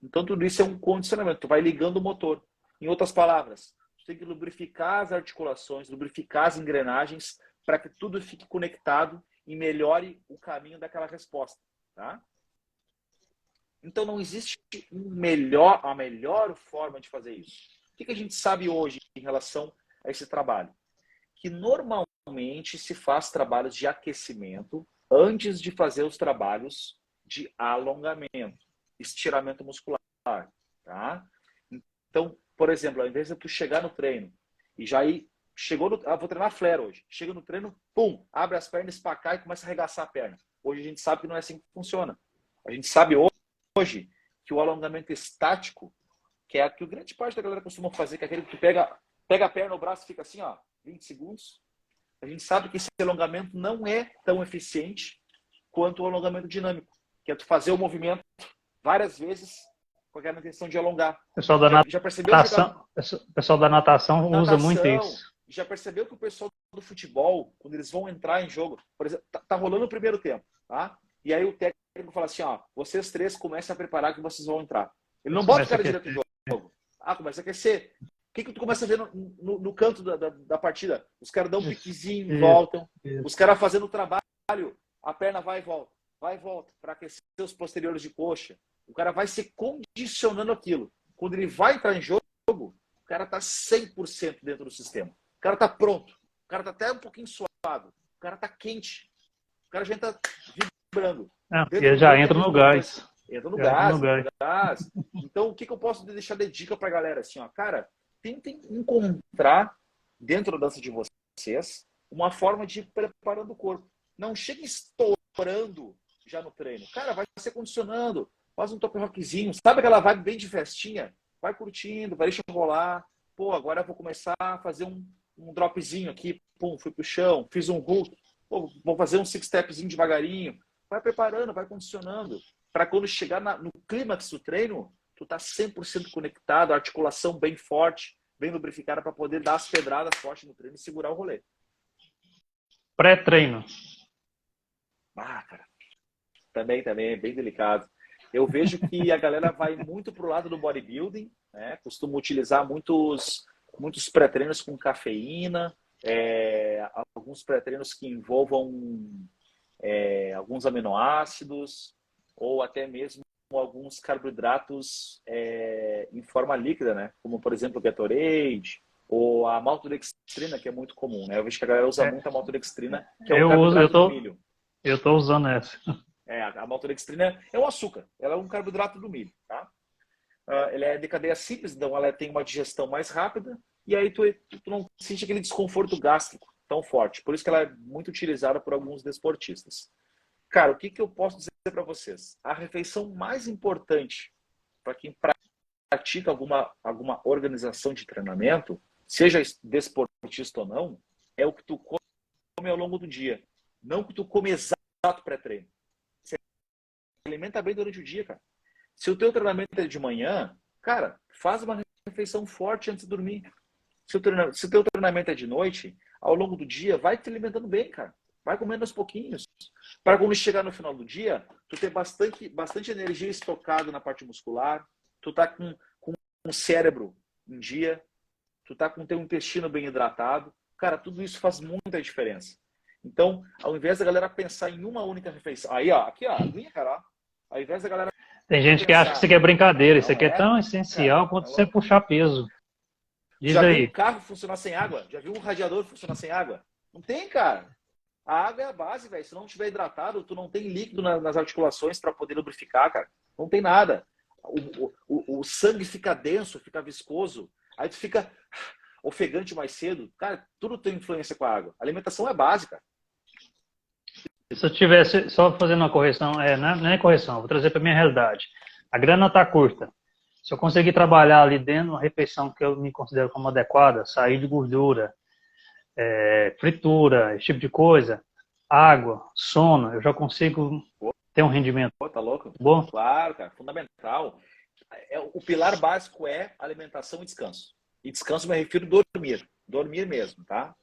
Então, tudo isso é um condicionamento. Tu vai ligando o motor. Em outras palavras, tu tem que lubrificar as articulações, lubrificar as engrenagens para que tudo fique conectado e melhore o caminho daquela resposta. Tá? Então, não existe a melhor forma de fazer isso. O que a gente sabe hoje em relação a esse trabalho? Que normalmente se faz trabalhos de aquecimento antes de fazer os trabalhos de alongamento, estiramento muscular. Tá? Então, por exemplo, ao invés de tu chegar no treino e já ir, vou treinar flare hoje. Chega no treino, pum, abre as pernas para cá e começa a arregaçar a perna. Hoje a gente sabe que não é assim que funciona. A gente sabe hoje que o alongamento estático, que é a que grande parte da galera costuma fazer, que é aquele que tu pega a perna, o braço fica assim, ó, 20 segundos. A gente sabe que esse alongamento não é tão eficiente quanto o alongamento dinâmico, que é tu fazer o movimento várias vezes com aquela intenção de alongar. O pessoal da Já percebeu natação, o pessoal da natação usa muito natação? isso. Já percebeu que o pessoal do futebol, quando eles vão entrar em jogo, por exemplo, tá rolando o primeiro tempo, tá? E aí o técnico fala assim, ó, vocês três comecem a preparar que vocês vão entrar. Ele não bota o cara direto no jogo. Começa a aquecer. O que tu começa a ver no canto da partida? Os caras dão um piquezinho, voltam. Os caras fazendo o trabalho, a perna vai e volta, para aquecer os posteriores de coxa. O cara vai se condicionando aquilo. Quando ele vai entrar em jogo, o cara tá 100% dentro do sistema. O cara tá pronto. O cara tá até um pouquinho suado. O cara tá quente. O cara já entra vibrando. Ele já entra no gás. Entra no gás. Então, o que eu posso deixar de dica pra galera? Assim, ó, cara, tentem encontrar dentro da dança de vocês uma forma de ir preparando o corpo. Não chegue estourando já no treino. Cara, vai se condicionando. Faz um top rockzinho. Sabe aquela vibe bem de festinha? Vai curtindo, vai deixando rolar. Pô, agora eu vou começar a fazer um dropzinho aqui. Pum, fui pro chão. Fiz um hook. Pô, vou fazer um six-stepzinho devagarinho. Vai preparando, vai condicionando. Para quando chegar no clímax do treino, tu tá 100% conectado, articulação bem forte, bem lubrificada para poder dar as pedradas fortes no treino e segurar o rolê. Pré-treino. Ah, cara, também é bem delicado. Eu vejo que a galera vai muito pro lado do bodybuilding, né? Costuma utilizar muitos pré-treinos com cafeína, alguns pré-treinos que envolvam alguns aminoácidos ou até mesmo alguns carboidratos em forma líquida, né? Como, por exemplo, o Gatorade ou a maltodextrina, que é muito comum, né? Eu vejo que a galera usa É, muito a maltodextrina, que é o eu carboidrato do milho. tô usando essa. A maltodextrina é um açúcar, ela é um carboidrato do milho, tá? Ela é de cadeia simples, então ela tem uma digestão mais rápida e aí tu não sente aquele desconforto gástrico tão forte. Por isso que ela é muito utilizada por alguns desportistas. Cara, o que eu posso dizer para vocês? A refeição mais importante para quem pratica alguma organização de treinamento, seja desportista ou não, é o que tu come ao longo do dia. Não o que tu come exato pré-treino. Você alimenta bem durante o dia, cara. Se o teu treinamento é de manhã, cara, faz uma refeição forte antes de dormir. Se o teu treinamento é de noite, ao longo do dia, vai te alimentando bem, cara. Vai comendo aos pouquinhos. Para quando chegar no final do dia, tu ter bastante energia estocada na parte muscular, tu tá com o cérebro em dia, tu tá com o teu intestino bem hidratado. Cara, tudo isso faz muita diferença. Então, ao invés da galera pensar em uma única refeição, aí, ó, aqui, ó, aguinha, cara, ó. Ao invés da galera Tem gente que acha que isso pensar, aqui é brincadeira. Isso não aqui é tão cara, essencial quanto é você louco. puxar peso. Diz Já viu um aí. carro funcionar sem água? Já viu um radiador funcionar sem água? Não tem, cara. A água é a base, velho. Se não estiver hidratado, tu não tem líquido nas articulações para poder lubrificar, cara. Não tem nada. O sangue fica denso, fica viscoso. Aí tu fica ofegante mais cedo. Cara, tudo tem influência com a água. A alimentação é básica. Se eu tivesse, só fazendo uma correção, não é correção, vou trazer para minha realidade. A grana está curta. Se eu conseguir trabalhar ali dentro, uma refeição que eu me considero como adequada, sair de gordura, fritura, esse tipo de coisa, água, sono, eu já consigo ter um rendimento Pô, tá louco? bom. Claro, cara, fundamental. O pilar básico é alimentação e descanso. E descanso me refiro a dormir. Dormir mesmo, tá?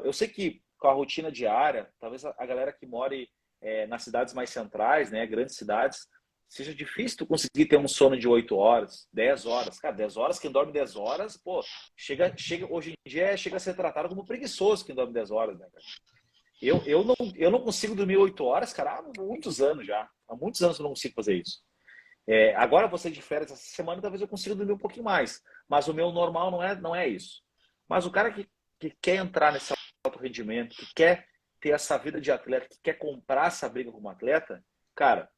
Eu sei que com a rotina diária, talvez a galera que more nas cidades mais centrais, né, grandes cidades, seja difícil tu conseguir ter um sono de 8 horas, 10 horas. Cara, 10 horas, quem dorme 10 horas, pô, hoje em dia chega a ser tratado como preguiçoso quem dorme 10 horas, né, cara? Eu não consigo dormir 8 horas, cara, há muitos anos já. Há muitos anos eu não consigo fazer isso. Agora você de férias essa semana, talvez eu consiga dormir um pouquinho mais. Mas o meu normal não é isso. Mas o cara que quer entrar nesse alto rendimento, que quer ter essa vida de atleta, que quer comprar essa briga como atleta, cara,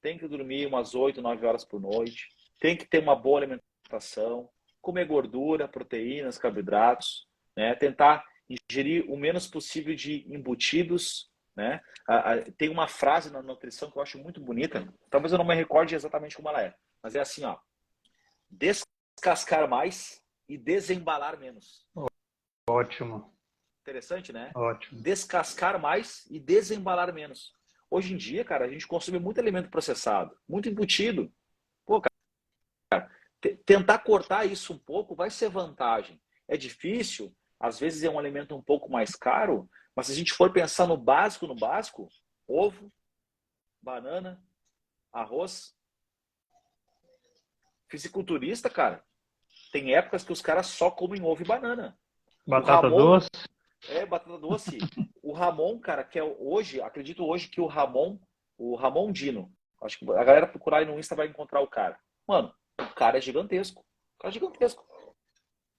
tem que dormir umas 8, 9 horas por noite, tem que ter uma boa alimentação, comer gordura, proteínas, carboidratos, né? Tentar ingerir o menos possível de embutidos, né? Tem uma frase na nutrição que eu acho muito bonita, talvez eu não me recorde exatamente como ela é, mas é assim, ó: descascar mais e desembalar menos. Ótimo, Interessante, né? ótimo. Descascar mais e desembalar menos. Hoje em dia, cara, a gente consome muito alimento processado, muito embutido. Pô, cara, tentar cortar isso um pouco vai ser vantagem. É difícil, às vezes é um alimento um pouco mais caro, mas se a gente for pensar no básico, ovo, banana, arroz. Fisiculturista, cara, tem épocas que os caras só comem ovo e banana. O Batata Ramon doce. batata doce. O Ramon, cara, que é hoje, acredito hoje que o Ramon Dino, acho que a galera procurar aí no Insta vai encontrar o cara. Mano, o cara é gigantesco. O cara é gigantesco.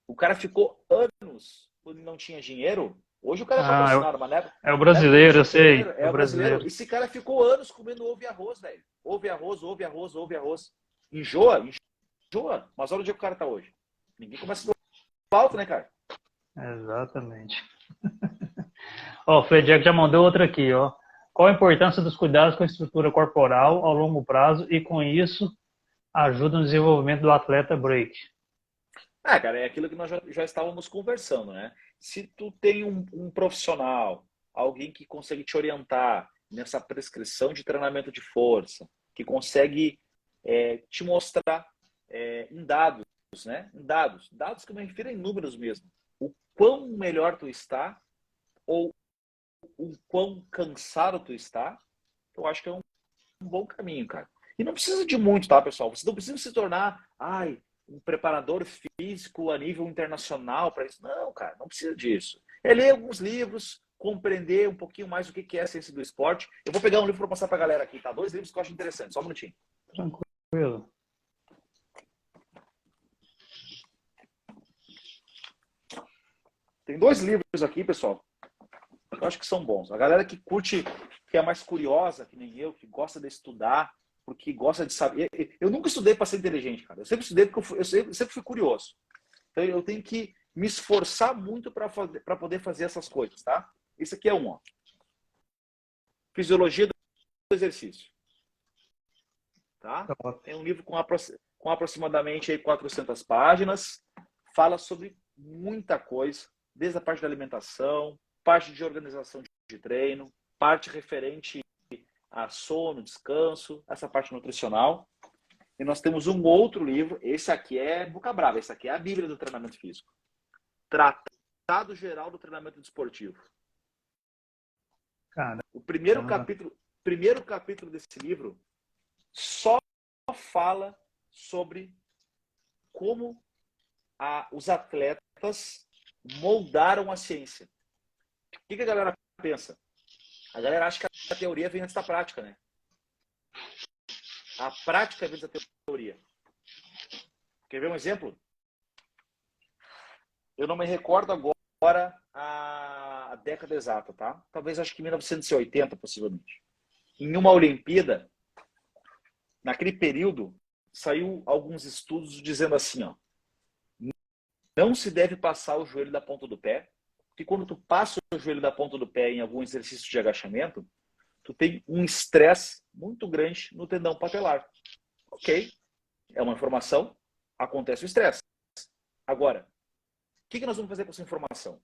O cara ficou anos quando não tinha dinheiro. Hoje o cara é patrocinado, mas É o na época que não brasileiro, eu tinha sei. dinheiro, É é o o brasileiro. brasileiro. Esse cara ficou anos comendo ovo e arroz, velho. Ovo e arroz, ovo e arroz, ovo e arroz. Enjoa, mas olha onde é que o cara tá hoje. Ninguém começa do alto, né, cara? Exatamente. Ó, o Fred já mandou outra aqui, ó. Qual a importância dos cuidados com a estrutura corporal ao longo prazo e, com isso, ajuda no desenvolvimento do atleta break? Cara, é aquilo que nós já estávamos conversando, né? Se tu tem um profissional, alguém que consegue te orientar nessa prescrição de treinamento de força, que consegue te mostrar em dados, né? Em dados que eu me refiro em números mesmo. O quão melhor tu está ou o quão cansado tu está, eu acho que é um bom caminho, cara. E não precisa de muito, tá, pessoal? Você não precisa se tornar, um preparador físico a nível internacional para isso. Não, cara, não precisa disso. É ler alguns livros, compreender um pouquinho mais o que é a ciência do esporte. Eu vou pegar um livro para mostrar para a galera aqui, tá? 2 livros que eu acho interessantes. Só um minutinho. Tranquilo. Tem 2 livros aqui, pessoal. Eu acho que são bons. A galera que curte, que é mais curiosa, que nem eu, que gosta de estudar, porque gosta de saber. Eu nunca estudei para ser inteligente, cara. Eu sempre estudei porque eu sempre fui curioso. Então eu tenho que me esforçar muito para poder fazer essas coisas, tá? Esse aqui é um, ó. Fisiologia do exercício. Tá? É um livro com aproximadamente aí 400 páginas. Fala sobre muita coisa, desde a parte da alimentação, parte de organização de treino, parte referente a sono, descanso, essa parte nutricional. E nós temos um outro livro, esse aqui é boca brava, esse aqui é a Bíblia do treinamento físico. Tratado Geral do Treinamento Desportivo. Cara, O primeiro capítulo desse livro só fala sobre como os atletas moldaram a ciência. O que a galera pensa? A galera acha que a teoria vem antes da prática, né? A prática vem antes da teoria. Quer ver um exemplo? Eu não me recordo agora a década exata, tá? Talvez acho que 1980, possivelmente. Em uma Olimpíada, naquele período, saiu alguns estudos dizendo assim, ó, não se deve passar o joelho da ponta do pé, porque quando tu passa o joelho da ponta do pé em algum exercício de agachamento, tu tem um estresse muito grande no tendão patelar. Ok, é uma informação, acontece o estresse. Agora, o que nós vamos fazer com essa informação?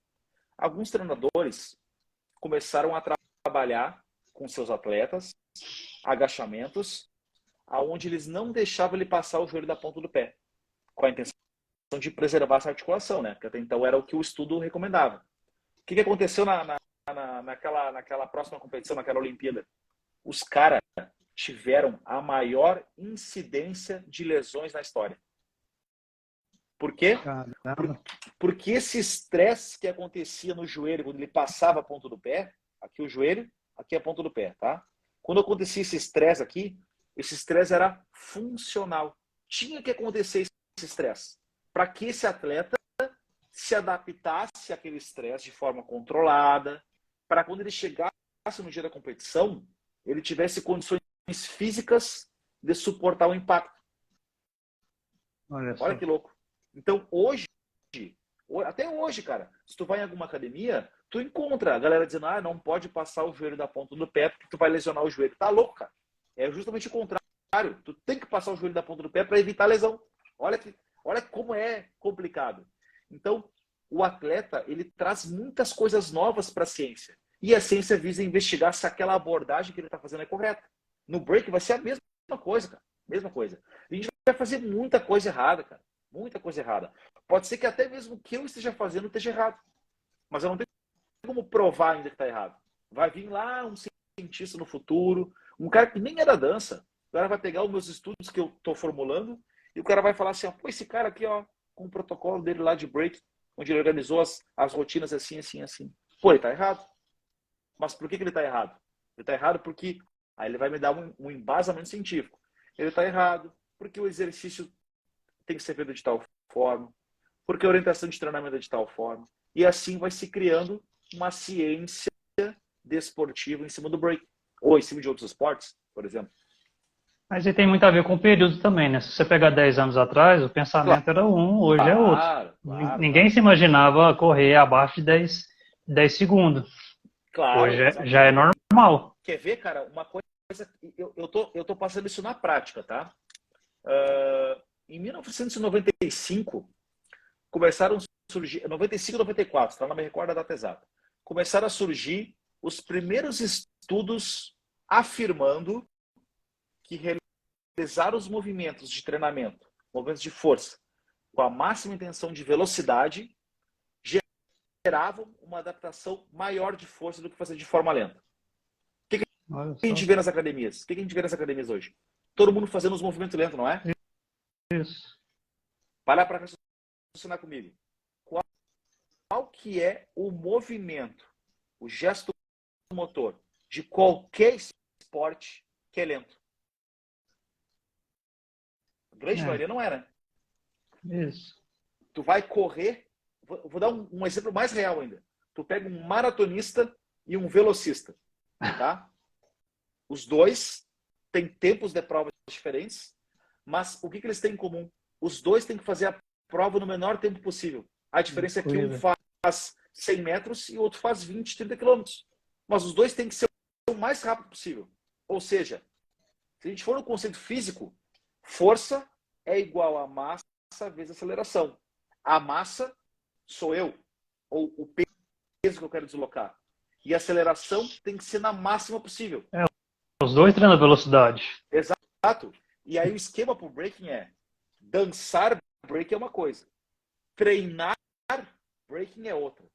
Alguns treinadores começaram a trabalhar com seus atletas, agachamentos, aonde eles não deixavam ele passar o joelho da ponta do pé, com a intenção de preservar essa articulação, né? Porque até então era o que o estudo recomendava. O que aconteceu naquela próxima competição, naquela Olimpíada? Os caras tiveram a maior incidência de lesões na história. Por quê? Porque esse estresse que acontecia no joelho, quando ele passava a ponta do pé, aqui o joelho, aqui a ponta do pé, tá? Quando acontecia esse estresse aqui, esse estresse era funcional. Tinha que acontecer esse estresse para que esse atleta se adaptasse àquele estresse de forma controlada, para quando ele chegasse no dia da competição, ele tivesse condições físicas de suportar o impacto. Olha que louco. Então, até hoje, cara, se tu vai em alguma academia, tu encontra a galera dizendo, não pode passar o joelho da ponta do pé porque tu vai lesionar o joelho. Tá louco, cara. É justamente o contrário. Tu tem que passar o joelho da ponta do pé para evitar lesão. Olha como é complicado. Então, o atleta, ele traz muitas coisas novas para a ciência. E a ciência visa investigar se aquela abordagem que ele está fazendo é correta. No break vai ser a mesma coisa, cara. Mesma coisa. A gente vai fazer muita coisa errada, cara. Muita coisa errada. Pode ser que até mesmo o que eu esteja fazendo esteja errado. Mas eu não tenho como provar ainda que está errado. Vai vir lá um cientista no futuro, um cara que nem é da dança. O cara vai pegar os meus estudos que eu estou formulando e o cara vai falar assim, pô, esse cara aqui, ó, com o protocolo dele lá de break, onde ele organizou as rotinas assim, assim, assim. Pô, ele está errado. Mas por que ele está errado? Ele está errado porque aí ele vai me dar um embasamento científico. Ele está errado porque o exercício tem que ser feito de tal forma, porque a orientação de treinamento é de tal forma. E assim vai se criando uma ciência desportiva em cima do break. Ou em cima de outros esportes, por exemplo. Mas aí tem muito a ver com o período também, né? Se você pegar 10 anos atrás, o pensamento era um, hoje é outro. Ninguém se imaginava correr abaixo de 10 segundos. Hoje já é normal. Quer ver, cara? Uma coisa... Eu tô passando isso na prática, tá? Em 1995, começaram a surgir... 95 e 94, tá? Não me recordo a data exata. Começaram a surgir os primeiros estudos afirmando que realizar os movimentos de treinamento, movimentos de força, com a máxima intenção de velocidade, geravam uma adaptação maior de força do que fazer de forma lenta. O que a gente vê nas academias? O que a gente vê nas academias hoje? Todo mundo fazendo os movimentos lentos, não é? Isso. Para raciocinar comigo. Qual que é o movimento, o gesto motor de qualquer esporte que é lento? A grande maioria não é, né? Isso. Tu vai correr, vou dar um exemplo mais real ainda. Tu pega um maratonista e um velocista, tá? Os dois têm tempos de prova diferentes, mas o que eles têm em comum? Os dois têm que fazer a prova no menor tempo possível. A diferença é que um faz 100 metros e o outro faz 20, 30 quilômetros. Mas os dois têm que ser o mais rápido possível. Ou seja, se a gente for no conceito físico, força é igual a massa vezes aceleração. A massa sou eu, ou o peso que eu quero deslocar. E a aceleração tem que ser na máxima possível. Os dois treinam velocidade. Exato. E aí o esquema para o breaking é dançar breaking é uma coisa. Treinar breaking é outra.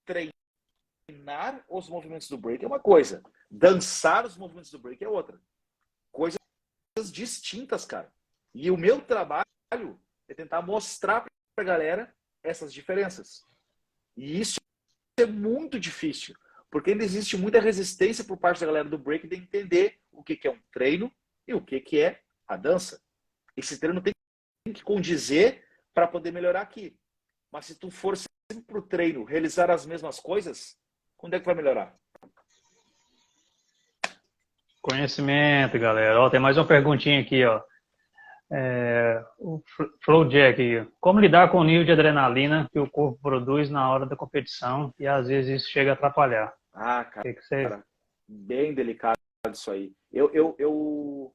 Treinar os movimentos do breaking é uma coisa. Dançar os movimentos do breaking é outra. Coisas distintas, cara. E o meu trabalho é tentar mostrar para a galera essas diferenças. E isso é muito difícil, porque ainda existe muita resistência por parte da galera do break de entender o que é um treino e o que é a dança. Esse treino tem que condizer para poder melhorar aqui. Mas se tu for sempre para o treino realizar as mesmas coisas, quando é que vai melhorar? Conhecimento, galera. Ó, tem mais uma perguntinha aqui, ó. O Flow Jack, como lidar com o nível de adrenalina que o corpo produz na hora da competição e às vezes isso chega a atrapalhar? Ah, cara, bem delicado isso aí. Eu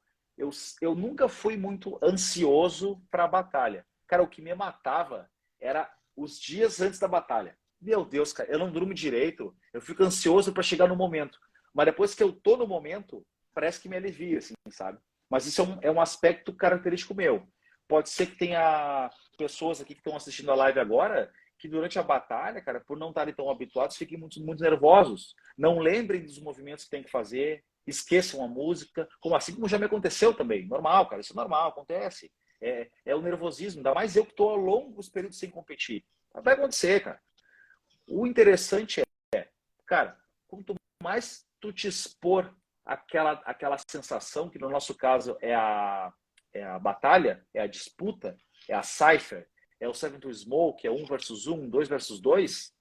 nunca fui muito ansioso para a batalha. Cara, o que me matava era os dias antes da batalha. Meu Deus, cara, eu não durmo direito, eu fico ansioso para chegar no momento. Mas depois que eu tô no momento, parece que me alivia, assim, sabe? Mas isso é um aspecto característico meu. Pode ser que tenha pessoas aqui que estão assistindo a live agora que durante a batalha, cara, por não estarem tão habituados, fiquem muito nervosos. Não lembrem dos movimentos que tem que fazer, esqueçam a música, assim como já me aconteceu também. Normal, cara, isso é normal, acontece. É o nervosismo, ainda mais eu que estou a longos períodos sem competir. Vai acontecer, cara. O interessante cara, quanto mais tu te expor aquela sensação, que no nosso caso é a batalha, é a disputa, é a cipher, é o seven to smoke, é 1 versus 1, 2 versus 2,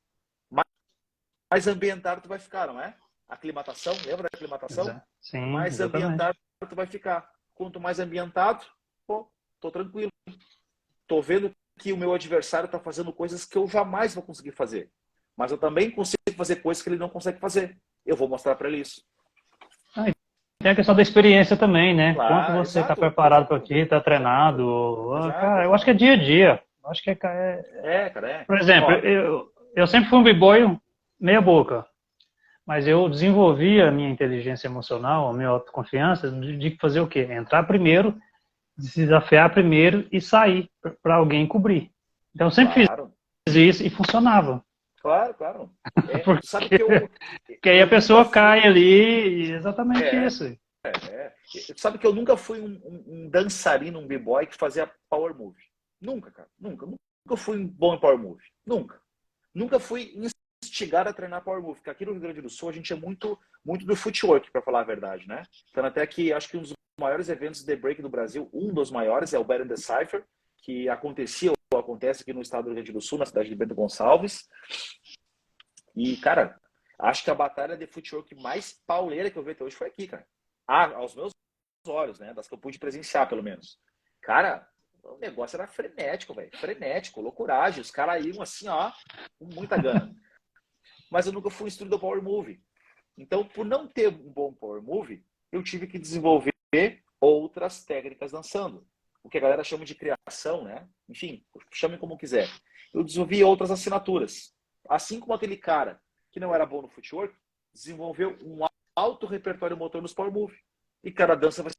mais ambientado tu vai ficar, não é? Aclimatação, lembra da aclimatação? Sim, mais exatamente. Ambientado tu vai ficar. Quanto mais ambientado, tô tranquilo. Tô vendo que o meu adversário tá fazendo coisas que eu jamais vou conseguir fazer. Mas eu também consigo fazer coisas que ele não consegue fazer. Eu vou mostrar para ele isso. Tem a questão da experiência também, né? Claro, Quanto você está exato, preparado para exato, aqui, está treinado. Cara, eu acho que é dia a dia. Eu acho que cara. Por exemplo, eu sempre fui um b-boy meia boca. Mas eu desenvolvi a minha inteligência emocional, a minha autoconfiança, de fazer o quê? Entrar primeiro, se desafiar primeiro e sair para alguém cobrir. Então eu sempre fiz isso e funcionava. Claro. Porque, sabe que porque aí a pessoa cai ali e exatamente isso. Sabe que eu nunca fui um dançarino, um b-boy que fazia power move. Nunca, cara. Nunca fui bom em power move. Nunca fui instigado a treinar power move. Porque aqui no Rio Grande do Sul a gente é muito do footwork, para falar a verdade, né? Então até que acho que um dos maiores eventos de break do Brasil, um dos maiores, é o Battle in the Cypher, que acontece aqui no estado do Rio Grande do Sul, na cidade de Bento Gonçalves. E, cara, acho que a batalha de footwork mais pauleira que eu vi até hoje foi aqui, cara. Aos meus olhos, né? Das que eu pude presenciar, pelo menos. Cara, o negócio era frenético, velho. Frenético, loucuragem. Os caras iam assim, ó, com muita gana. Mas eu nunca fui instruído do Power Move. Então, por não ter um bom Power Move, eu tive que desenvolver outras técnicas dançando. O que a galera chama de criação, né? Enfim, chamem como quiser. Eu desenvolvi outras assinaturas. Assim como aquele cara que não era bom no footwork, desenvolveu um alto repertório motor nos Power Move. E cada dança vai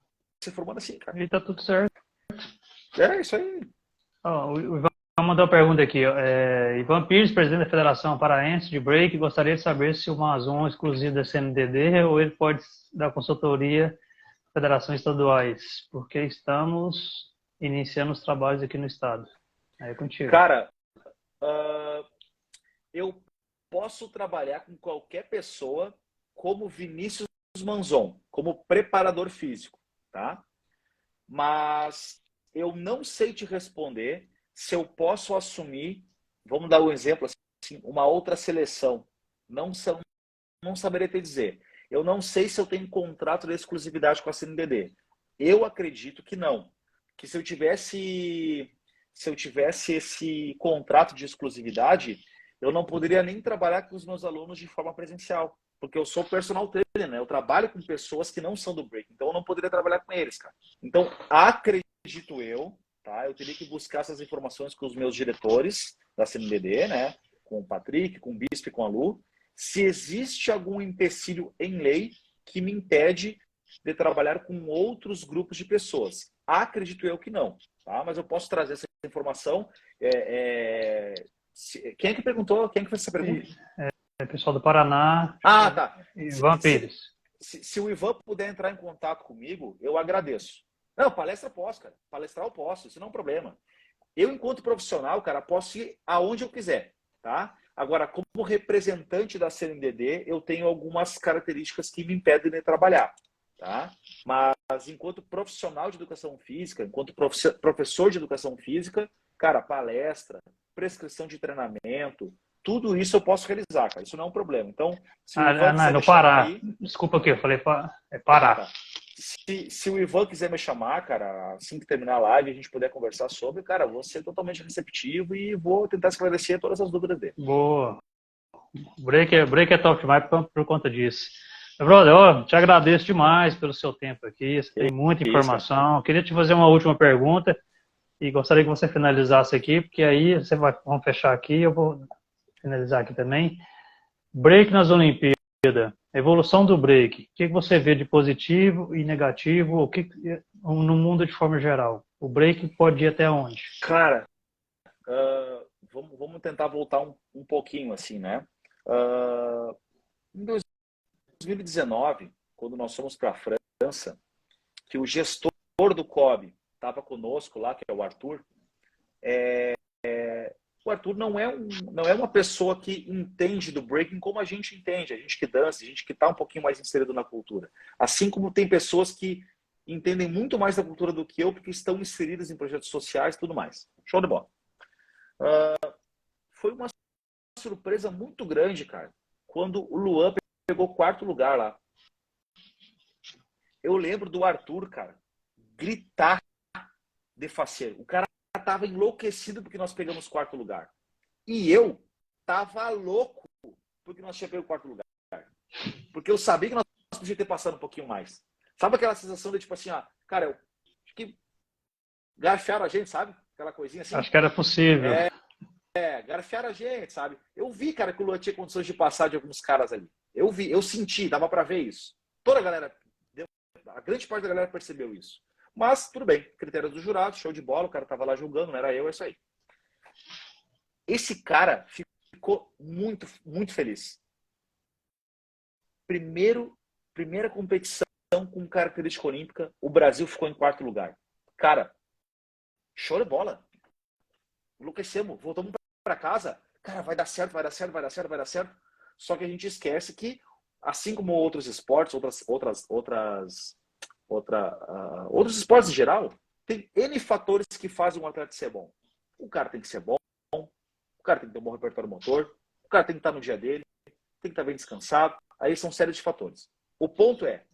se formando assim, cara. E tá tudo certo. É isso aí. Ó, o Ivan mandou uma pergunta aqui. Ó. Ivan Pires, presidente da Federação Paraense de Break, gostaria de saber se o Mazon é exclusivo da CNDD ou ele pode dar consultoria a federações estaduais, porque estamos iniciando os trabalhos aqui no estado. É contigo. Cara, eu posso trabalhar com qualquer pessoa como Vinícius Manzon, como preparador físico, tá? Mas eu não sei te responder se eu posso assumir, vamos dar um exemplo assim, uma outra seleção. Não saberia te dizer. Eu não sei se eu tenho contrato de exclusividade com a CNDD. Eu acredito que não. Que se eu tivesse esse contrato de exclusividade, eu não poderia nem trabalhar com os meus alunos de forma presencial, porque eu sou personal trainer, né? Eu trabalho com pessoas que não são do break, então eu não poderia trabalhar com eles, cara. Então, acredito eu, tá? Eu teria que buscar essas informações com os meus diretores da CNDD, né? Com o Patrick, com o Bispo e com a Lu, se existe algum empecilho em lei que me impede de trabalhar com outros grupos de pessoas. Acredito eu que não, tá? Mas eu posso trazer essa informação. Quem é que perguntou? Quem é que fez essa pergunta? Pessoal do Paraná. Ah, tá. Ivan Pires. Se o Ivan puder entrar em contato comigo, eu agradeço. Não, palestra eu posso, cara. Palestrar eu posso, isso não é um problema. Eu, enquanto profissional, cara, posso ir aonde eu quiser, tá? Agora, como representante da CNDD, eu tenho algumas características que me impedem de trabalhar, tá? Mas, enquanto profissional de educação física, enquanto professor de educação física, cara, palestra, prescrição de treinamento, tudo isso eu posso realizar, cara. Isso não é um problema. Então, se o Ivan quiser no me chamar Pará. aí... Desculpa aqui, eu falei Pará. Tá. Se o Ivan quiser me chamar, cara, assim que terminar a live e a gente puder conversar sobre, cara, vou ser totalmente receptivo e vou tentar esclarecer todas as dúvidas dele. Boa. Break é top demais por conta disso. Meu brother, eu te agradeço demais pelo seu tempo aqui. Você tem muita informação. Eu queria te fazer uma última pergunta e gostaria que você finalizasse aqui, porque aí vamos fechar aqui, eu vou finalizar aqui também. Break nas Olimpíadas. Evolução do break. O que você vê de positivo e negativo? No mundo de forma geral? O break pode ir até onde? Cara, vamos tentar voltar um pouquinho assim, né? Em 2019, quando nós fomos para a França, que o gestor do COB estava conosco lá, que é o Arthur. O Arthur não é uma pessoa que entende do breaking como a gente entende, a gente que dança, a gente que está um pouquinho mais inserido na cultura. Assim como tem pessoas que entendem muito mais da cultura do que eu, porque estão inseridas em projetos sociais e tudo mais. Show de bola. Foi uma surpresa muito grande, cara, quando o Luan pegou 4º lugar lá. Eu lembro do Arthur, cara, gritar de faceiro. O cara tava enlouquecido porque nós pegamos 4º lugar. E eu tava louco porque nós tínhamos pego 4º lugar. Porque eu sabia que nós podíamos ter passado um pouquinho mais. Sabe aquela sensação de tipo assim, cara, eu acho que garfiaram a gente, sabe? Aquela coisinha assim. Acho que era possível. Garfiaram a gente, sabe? Eu vi, cara, que o Luan tinha condições de passar de alguns caras ali. Eu vi, eu senti, dava pra ver isso. Toda a galera, a grande parte da galera percebeu isso. Mas, tudo bem, critério do jurado, show de bola, o cara tava lá julgando, não era eu, é isso aí. Esse cara ficou muito, muito feliz. Primeira competição com característica olímpica, o Brasil ficou em 4º lugar. Cara, show de bola. Enlouquecemos, voltamos para casa. Cara, vai dar certo, vai dar certo, vai dar certo, vai dar certo. Só que a gente esquece que, assim como outros esportes, outros esportes em geral, tem N fatores que fazem um atleta ser bom. O cara tem que ser bom, o cara tem que ter um bom repertório motor, o cara tem que estar no dia dele, tem que estar bem descansado. Aí são série de fatores. O ponto é,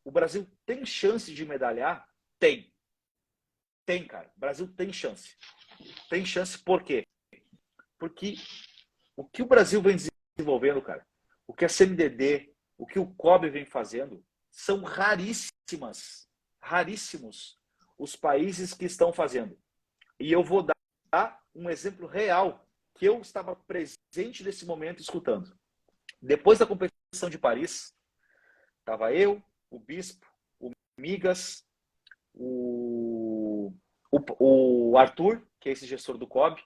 o Brasil tem chance de medalhar? Tem. Tem, cara. O Brasil tem chance. Tem chance por quê? Porque o que o Brasil vem desenvolvendo, cara, o que a CNDD, o que o COB vem fazendo, são raríssimos os países que estão fazendo. E eu vou dar um exemplo real que eu estava presente nesse momento escutando. Depois da competição de Paris, estava eu, o Bispo, o Migas, o Arthur, que é esse gestor do COB,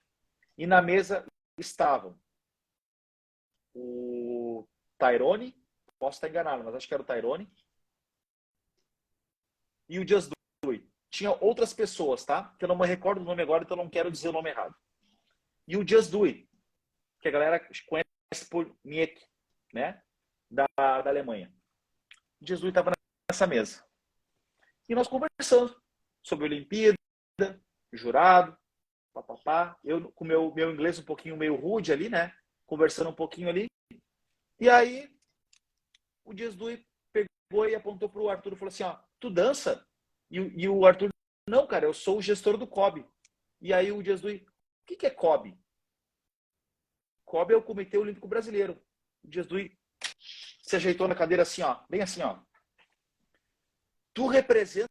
e na mesa estavam o Tyrone, posso estar enganado, mas acho que era o Tyrone, e o Just Do It. Tinha outras pessoas, tá? Que eu não me recordo o nome agora, então eu não quero dizer o nome errado. E o Just Do It, que a galera conhece por Miek, né? Da Alemanha. O Just Do It estava nessa mesa. E nós conversamos sobre a Olimpíada, jurado, papapá. Eu com meu inglês um pouquinho meio rude ali, né? Conversando um pouquinho ali. E aí, o Just Do It pegou e apontou pro Arthur e falou assim, ó, tu dança? E o Arthur, não, cara, eu sou o gestor do COB. E aí o Just Do It, o que é COB? COB é o Comitê Olímpico Brasileiro. O Just Do It se ajeitou na cadeira assim, ó, bem assim, ó. Tu representa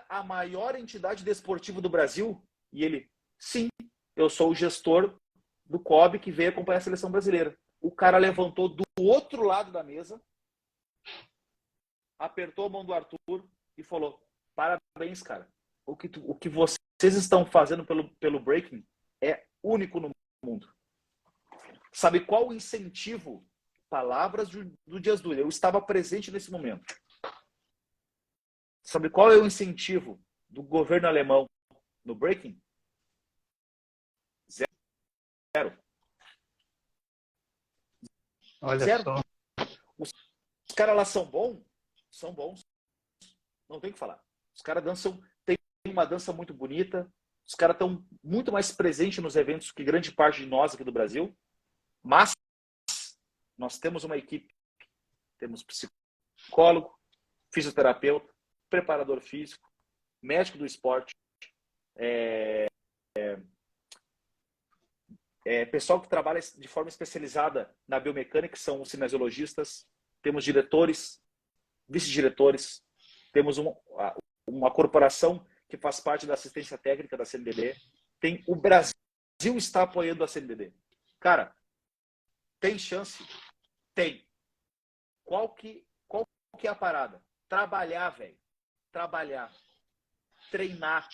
a maior entidade desportiva do Brasil? E ele, sim, eu sou o gestor do COB que veio acompanhar a seleção brasileira. O cara levantou do outro lado da mesa, apertou a mão do Arthur e falou, parabéns, cara. O que vocês estão fazendo pelo breaking é único no mundo. Sabe qual o incentivo? Palavras do Just Do It. Eu estava presente nesse momento. Sabe qual é o incentivo do governo alemão no breaking? Zero. Olha Zero. só. Os caras lá são bons? São bons. Não tem o que falar. Os caras dançam, tem uma dança muito bonita. Os caras estão muito mais presentes nos eventos que grande parte de nós aqui do Brasil. Mas nós temos uma equipe. Temos psicólogo, fisioterapeuta, preparador físico, médico do esporte, pessoal que trabalha de forma especializada na biomecânica, que são os cinesiologistas, temos diretores, vice-diretores, temos uma corporação que faz parte da assistência técnica da CNBB, o Brasil está apoiando a CNBB. Cara, tem chance? Tem. Qual que é a parada? Trabalhar, velho. Trabalhar. Treinar.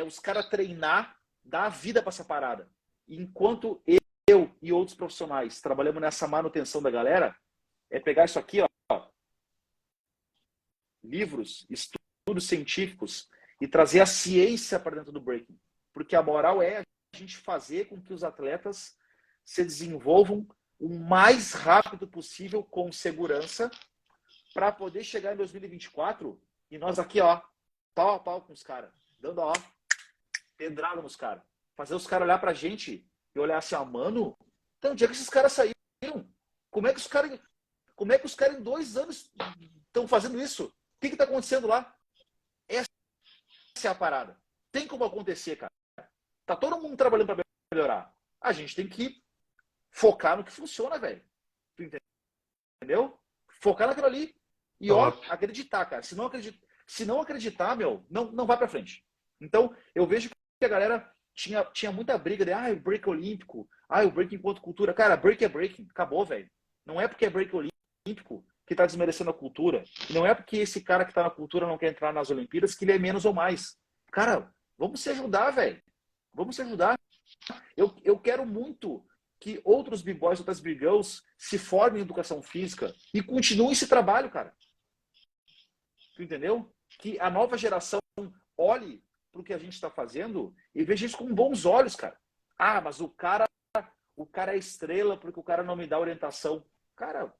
Os caras treinar, dar a vida para essa parada. Enquanto eu e outros profissionais trabalhamos nessa manutenção da galera, é pegar isso aqui, ó, livros, estudos científicos e trazer a ciência para dentro do breaking. Porque a moral é a gente fazer com que os atletas se desenvolvam o mais rápido possível com segurança para poder chegar em 2024 e nós aqui, ó, pau a pau com os caras, dando, ó, pedrada nos caras. Fazer os caras olhar pra gente e olhar assim, ó, mano, então onde é que esses caras saíram? Como é que os caras em 2 anos estão fazendo isso? O que tá acontecendo lá? Essa é a parada. Tem como acontecer, cara. Tá todo mundo trabalhando para melhorar. A gente tem que focar no que funciona, velho. Tu entendeu? Focar naquilo ali. E, ó, acreditar, cara. Se não acreditar, meu, não vai pra frente. Então, eu vejo que a galera tinha muita briga de, o break olímpico, o break enquanto cultura. Cara, break é breaking. Acabou, velho. Não é porque é break olímpico que tá desmerecendo a cultura. E não é porque esse cara que tá na cultura não quer entrar nas Olimpíadas que ele é menos ou mais. Cara, vamos se ajudar, velho. Vamos se ajudar. Eu quero muito que outros b-boys, outras b-girls se formem em educação física e continuem esse trabalho, cara. Tu entendeu? Que a nova geração olhe pro que a gente está fazendo e veja isso com bons olhos, cara. Mas o cara é estrela porque o cara não me dá orientação. Cara,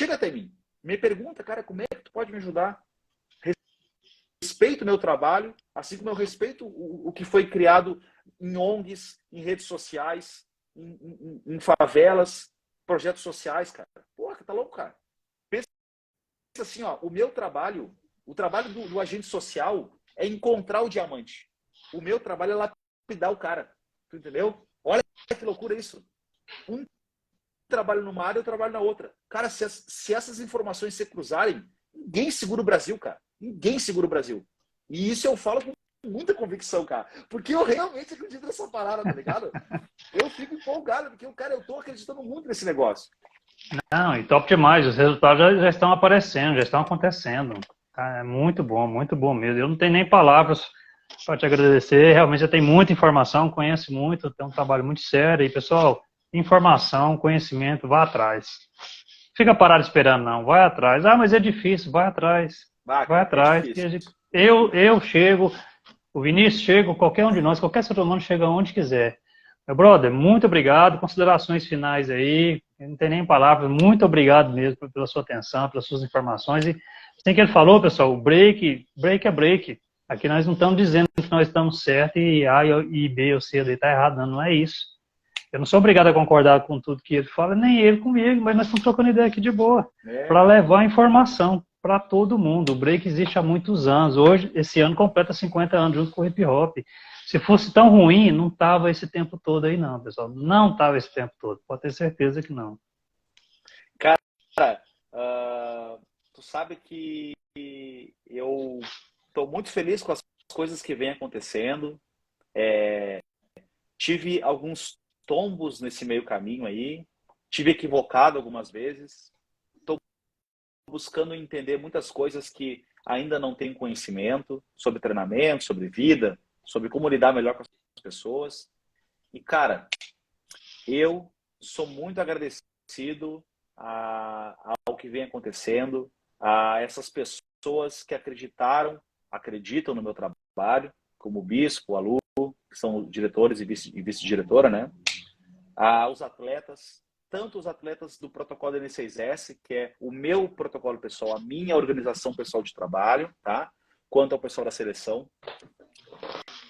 chega até mim. Me pergunta, cara, como é que tu pode me ajudar? Respeito o meu trabalho, assim como eu respeito o que foi criado em ONGs, em redes sociais, em favelas, projetos sociais, cara. Porra, tá louco, cara. Pensa assim, ó, o meu trabalho, o trabalho do agente social é encontrar o diamante. O meu trabalho é lapidar o cara. Tu entendeu? Olha que loucura isso. Um trabalho numa área, eu trabalho na outra. Cara, se essas informações se cruzarem, ninguém segura o Brasil, cara. Ninguém segura o Brasil. E isso eu falo com muita convicção, cara. Porque eu realmente acredito nessa parada, tá ligado? Eu fico empolgado, porque, cara, eu tô acreditando muito nesse negócio. Não, e top demais. Os resultados já estão aparecendo, já estão acontecendo. É muito bom mesmo. Eu não tenho nem palavras para te agradecer. Realmente você tem muita informação, conhece muito, tem um trabalho muito sério. E, pessoal, informação, conhecimento, vá atrás. Fica parado esperando, não. Vai atrás. Ah, mas é difícil, vai atrás. Ah, Vai cara, é atrás. difícil. Eu chego, o Vinícius chega, qualquer um de nós, qualquer ser humano chega onde quiser. Meu brother, muito obrigado. Considerações finais aí. Eu não tenho nem palavras. Muito obrigado mesmo pela sua atenção, pelas suas informações. E tem que ele falou, pessoal, o break é break. Aqui nós não estamos dizendo que nós estamos certos e A e B ou C está errado, não, não é isso. Eu não sou obrigado a concordar com tudo que ele fala, nem ele comigo, mas nós estamos trocando ideia aqui de boa, para levar informação para todo mundo. O break existe há muitos anos. Hoje, esse ano, completa 50 anos junto com o hip hop. Se fosse tão ruim, não estava esse tempo todo aí, não, pessoal. Não estava esse tempo todo. Pode ter certeza que não. Cara, tu sabe que eu estou muito feliz com as coisas que vêm acontecendo. Tive alguns tombos nesse meio caminho aí. Tive equivocado algumas vezes. Estou buscando entender muitas coisas que ainda não tenho conhecimento sobre treinamento, sobre vida, sobre como lidar melhor com as pessoas. E, cara, eu sou muito agradecido ao que vem acontecendo, a essas pessoas que acreditam no meu trabalho, como o Bispo, a Lu, que são diretores e vice-diretora, né? Aos atletas, tanto os atletas do protocolo N6S, que é o meu protocolo pessoal, a minha organização pessoal de trabalho, tá? Quanto ao pessoal da seleção.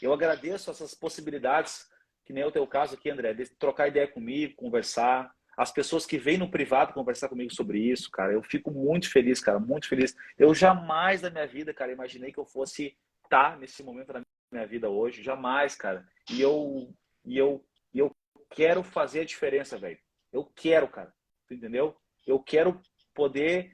Eu agradeço essas possibilidades, que nem é o teu caso aqui, André, de trocar ideia comigo, conversar. As pessoas que vêm no privado conversar comigo sobre isso, cara, eu fico muito feliz, cara, muito feliz. Eu jamais na minha vida, cara, imaginei que eu fosse estar nesse momento da minha vida hoje, jamais, cara. E eu quero fazer a diferença, velho. Eu quero, cara, tu entendeu? Eu quero poder,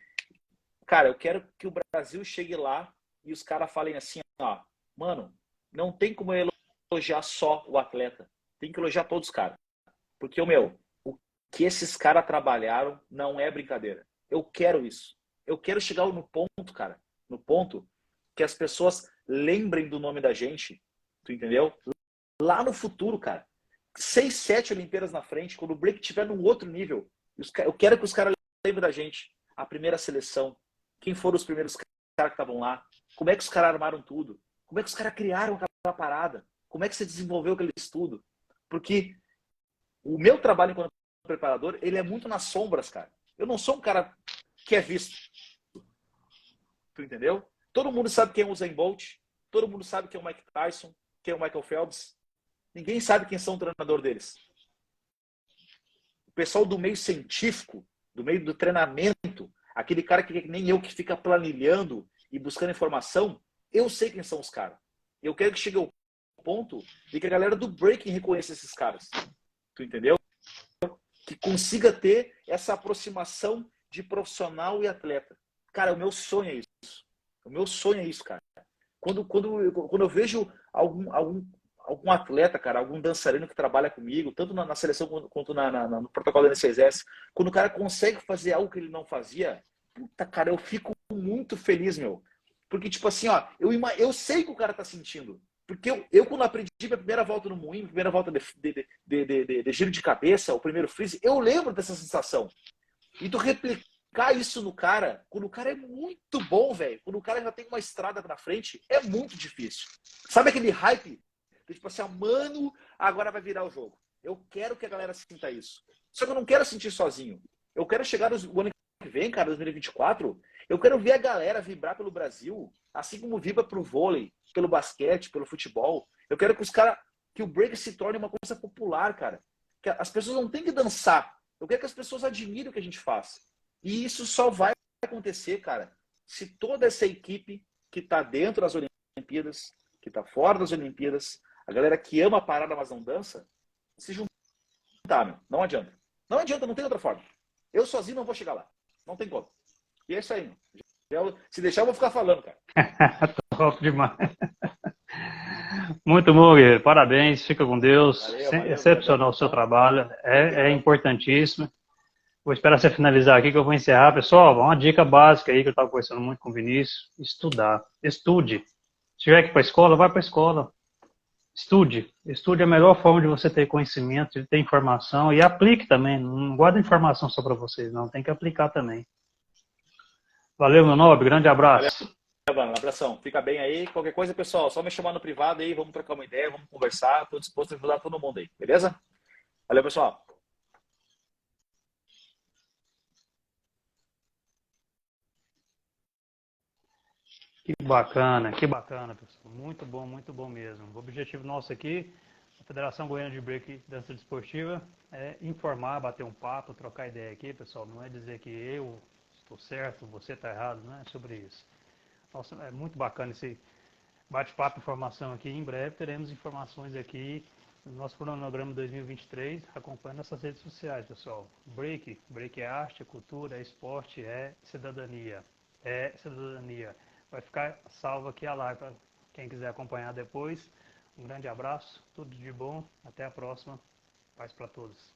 cara, eu quero que o Brasil chegue lá e os caras falem assim, ó, mano, não tem como elogiar só o atleta, tem que elogiar todos os caras. Porque, o que esses caras trabalharam não é brincadeira. Eu quero isso. Eu quero chegar no ponto, cara, no ponto que as pessoas lembrem do nome da gente, tu entendeu? Lá no futuro, cara, 6, 7 Olimpíadas na frente, quando o break estiver num outro nível, eu quero que os caras lembrem da gente. A primeira seleção, quem foram os primeiros caras que estavam lá, como é que os caras armaram tudo, como é que os caras criaram aquela parada, como é que você desenvolveu aquele estudo. Porque o meu trabalho enquanto preparador, ele é muito nas sombras, cara. Eu não sou um cara que é visto. Tu entendeu? Todo mundo sabe quem é o Usain Bolt, todo mundo sabe quem é o Mike Tyson, quem é o Michael Phelps. Ninguém sabe quem são o treinador deles. O pessoal do meio científico, do meio do treinamento, aquele cara que nem eu que fica planilhando e buscando informação, eu sei quem são os caras. Eu quero que chegue ao ponto de que a galera do breaking reconheça esses caras. Tu entendeu? Que consiga ter essa aproximação de profissional e atleta. Cara, o meu sonho é isso. O meu sonho é isso, cara. Quando eu vejo algum atleta, cara, algum dançarino que trabalha comigo, tanto na seleção quanto no protocolo N6S, quando o cara consegue fazer algo que ele não fazia, puta, cara, eu fico muito feliz, meu. Porque, tipo assim, ó, eu sei que o cara tá sentindo. Porque eu quando aprendi minha primeira volta no moinho, primeira volta de giro de cabeça, o primeiro freeze, eu lembro dessa sensação. E tu replicar isso no cara, quando o cara é muito bom, velho, quando o cara já tem uma estrada na frente, é muito difícil. Sabe aquele hype? Tipo assim, mano, agora vai virar o jogo. Eu quero que a galera sinta isso. Só que eu não quero sentir sozinho. Eu quero chegar no ano que vem, cara, 2024, eu quero ver a galera vibrar pelo Brasil, assim como vibra pro vôlei, pelo basquete, pelo futebol. Eu quero que o break se torne uma coisa popular, cara. Que as pessoas não têm que dançar. Eu quero que as pessoas admirem o que a gente faz. E isso só vai acontecer, cara, se toda essa equipe que tá dentro das Olimpíadas, que tá fora das Olimpíadas, a galera que ama a parada, mas não dança, se juntar, meu. Não adianta. Não adianta, não tem outra forma. Eu sozinho não vou chegar lá. Não tem como. E é isso aí, meu. Se deixar, eu vou ficar falando, cara. Top demais. Muito bom, guerreiro. Parabéns, fica com Deus. Valeu, Excepcional o seu trabalho. É importantíssimo. Vou esperar você finalizar aqui que eu vou encerrar. Pessoal, uma dica básica aí que eu estava conversando muito com o Vinícius. Estudar. Estude. Se tiver que ir para a escola, vai para a escola. Estude. Estude é a melhor forma de você ter conhecimento, de ter informação e aplique também. Não guarda informação só para vocês, não. Tem que aplicar também. Valeu, meu nobre. Grande Valeu, abraço. mano. Um abração. Fica bem aí. Qualquer coisa, pessoal, só me chamar no privado aí, vamos trocar uma ideia, vamos conversar. Estou disposto a ajudar todo mundo aí, beleza? Valeu, pessoal. Que bacana, pessoal. Muito bom mesmo. O objetivo nosso aqui, a Federação Goiana de Break Dança Desportiva, é informar, bater um papo, trocar ideia aqui, pessoal. Não é dizer que eu estou certo, você está errado, não é sobre isso. Nossa, é muito bacana esse bate-papo, informação aqui. Em breve teremos informações aqui no nosso cronograma 2023. Acompanhe nossas redes sociais, pessoal. Break é arte, é cultura, é esporte, é cidadania. É cidadania. Vai ficar salvo aqui a live para quem quiser acompanhar depois. Um grande abraço, tudo de bom, até a próxima. Paz para todos.